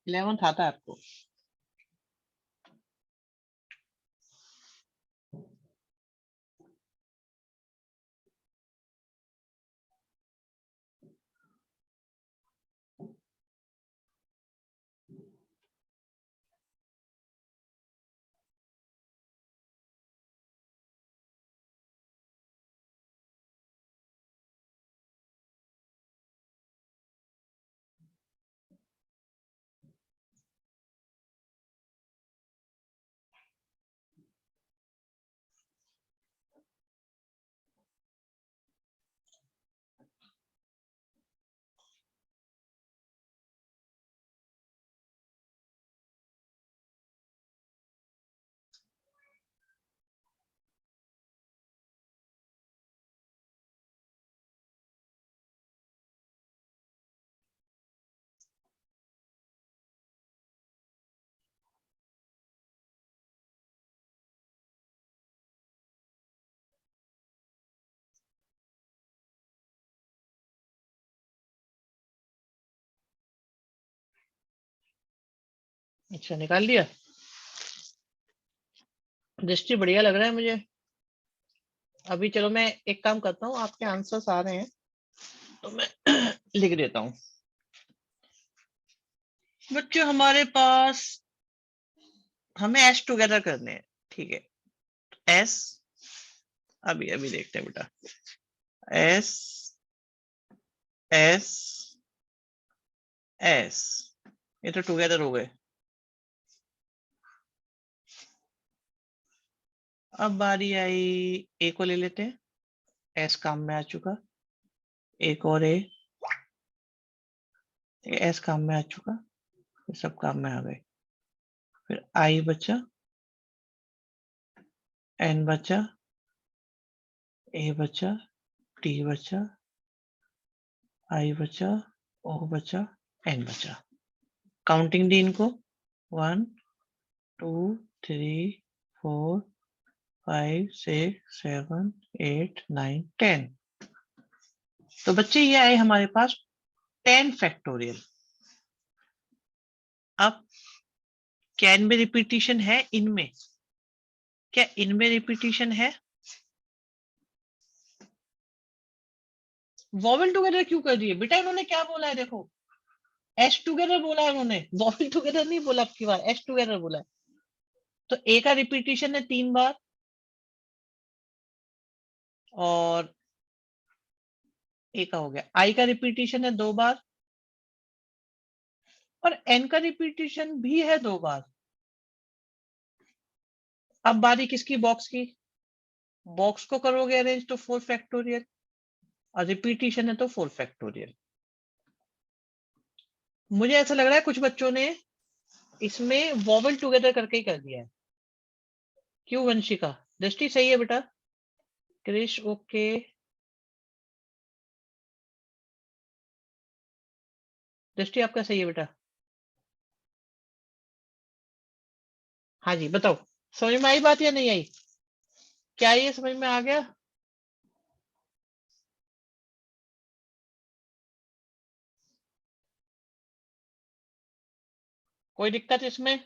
11th आता है आपको? अच्छा, निकाल लिया। दृष्टि बढ़िया लग रहा है मुझे। अभी चलो मैं एक काम करता हूँ, आपके आंसर्स आ रहे हैं तो मैं लिख देता हूँ। बच्चों हमारे पास हमें एस टुगेदर करने हैं, ठीक है। एस अभी अभी देखते हैं बेटा। एस एस एस, ये तो टुगेदर हो गए। अब बारी आई ए को ले लेते हैं। एस काम में आ चुका, एक और ए, एस काम में आ चुका, ये सब काम में आ गए। फिर आई बचा, एन बचा, ए बचा, टी बचा, आई बचा, ओ बचा, एन बचा। काउंटिंग दी इनको, 1 2 3 4 5 6 7 8 9 10। तो बच्चे ये आए हमारे पास 10 फैक्टोरियल। अब क्या इनमें रिपीटिशन है? इनमें क्या इनमें रिपीटिशन है? वॉवेल टुगेदर क्यों कर दिए बेटा? इन्होंने क्या बोला है देखो, एस टुगेदर बोला है उन्होंने, वॉवेल टुगेदर नहीं बोला, आपकी बार एस टुगेदर बोला है। तो ए का रिपीटिशन है 3 बार और ए का हो गया। आई का रिपीटिशन है 2 बार और एन का रिपीटिशन भी है 2 बार। अब बारी किसकी? बॉक्स की। बॉक्स को करोगे अरेंज तो 4 फैक्टोरियल और रिपीटिशन है तो 4 फैक्टोरियल। मुझे ऐसा लग रहा है कुछ बच्चों ने इसमें वॉवेल टुगेदर करके ही कर दिया है। क्यों वंशिका? दृष्टि सही है बेटा? क्रिश ओके, दृष्टि आपका सही है बेटा? हाँ जी बताओ, समझ में आई बात या नहीं आई? क्या ये समझ में आ गया? कोई दिक्कत इसमें?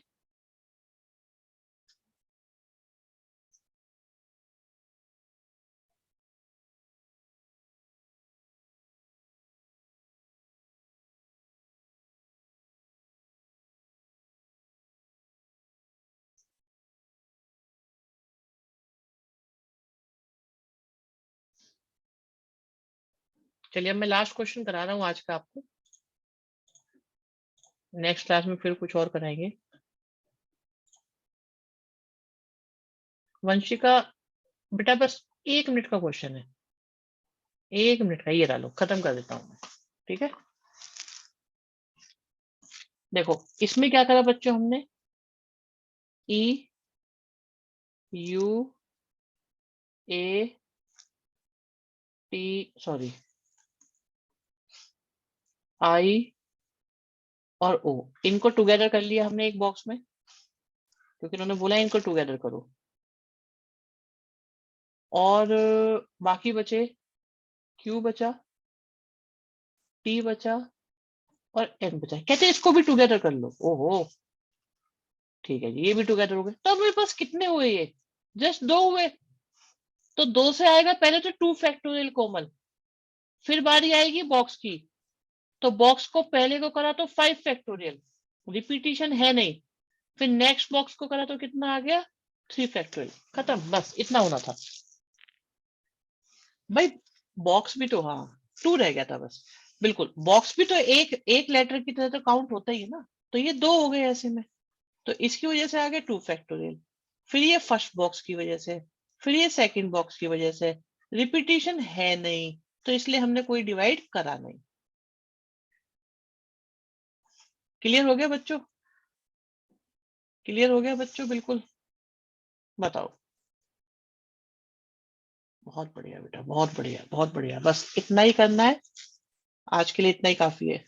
चलिए अब मैं लास्ट क्वेश्चन करा रहा हूँ आज का आपको, नेक्स्ट क्लास में फिर कुछ और कराएंगे। वंशिका बेटा बस 1 मिनट का क्वेश्चन है, 1 मिनट का, ये डालो खत्म कर देता हूँ मैं, ठीक है। देखो इसमें क्या करा बच्चों हमने, E U A T sorry I और ओ, इनको टुगेदर कर लिया हमने एक बॉक्स में, क्योंकि उन्होंने बोला इनको टुगेदर करो। और बाकी बचे, क्यू बचा, टी बचा और n बचा है। कहते हैं इसको भी टुगेदर कर लो। ओहो, ठीक है जी, ये भी टुगेदर हो गए। तो मेरे पास कितने हुए? ये जस्ट 2 हुए। तो 2 से आएगा पहले तो 2 फैक्टोरियल कॉमन, फिर बारी आएगी बॉक्स की, तो बॉक्स को पहले को करा तो 5 फैक्टोरियल, रिपीटिशन है नहीं। फिर नेक्स्ट बॉक्स को करा तो कितना आ गया? 3 फैक्टोरियल। खत्म, बस इतना होना था भाई। बॉक्स भी तो, हाँ 2 रह गया था बस। बिल्कुल, बॉक्स भी तो एक एक लेटर की तरह तो काउंट होता ही है ना। तो ये 2 हो गए ऐसे में, तो इसकी वजह से आ गया 2 फैक्टोरियल। फिर ये फर्स्ट बॉक्स की वजह से, फिर ये सेकंड बॉक्स की वजह से। रिपीटिशन है नहीं, तो इसलिए हमने कोई डिवाइड करा नहीं। क्लियर हो गया बच्चों? क्लियर हो गया बच्चों? बिल्कुल, बताओ। बहुत बढ़िया बेटा, बहुत बढ़िया, बहुत बढ़िया। बस इतना ही करना है, आज के लिए इतना ही काफी है।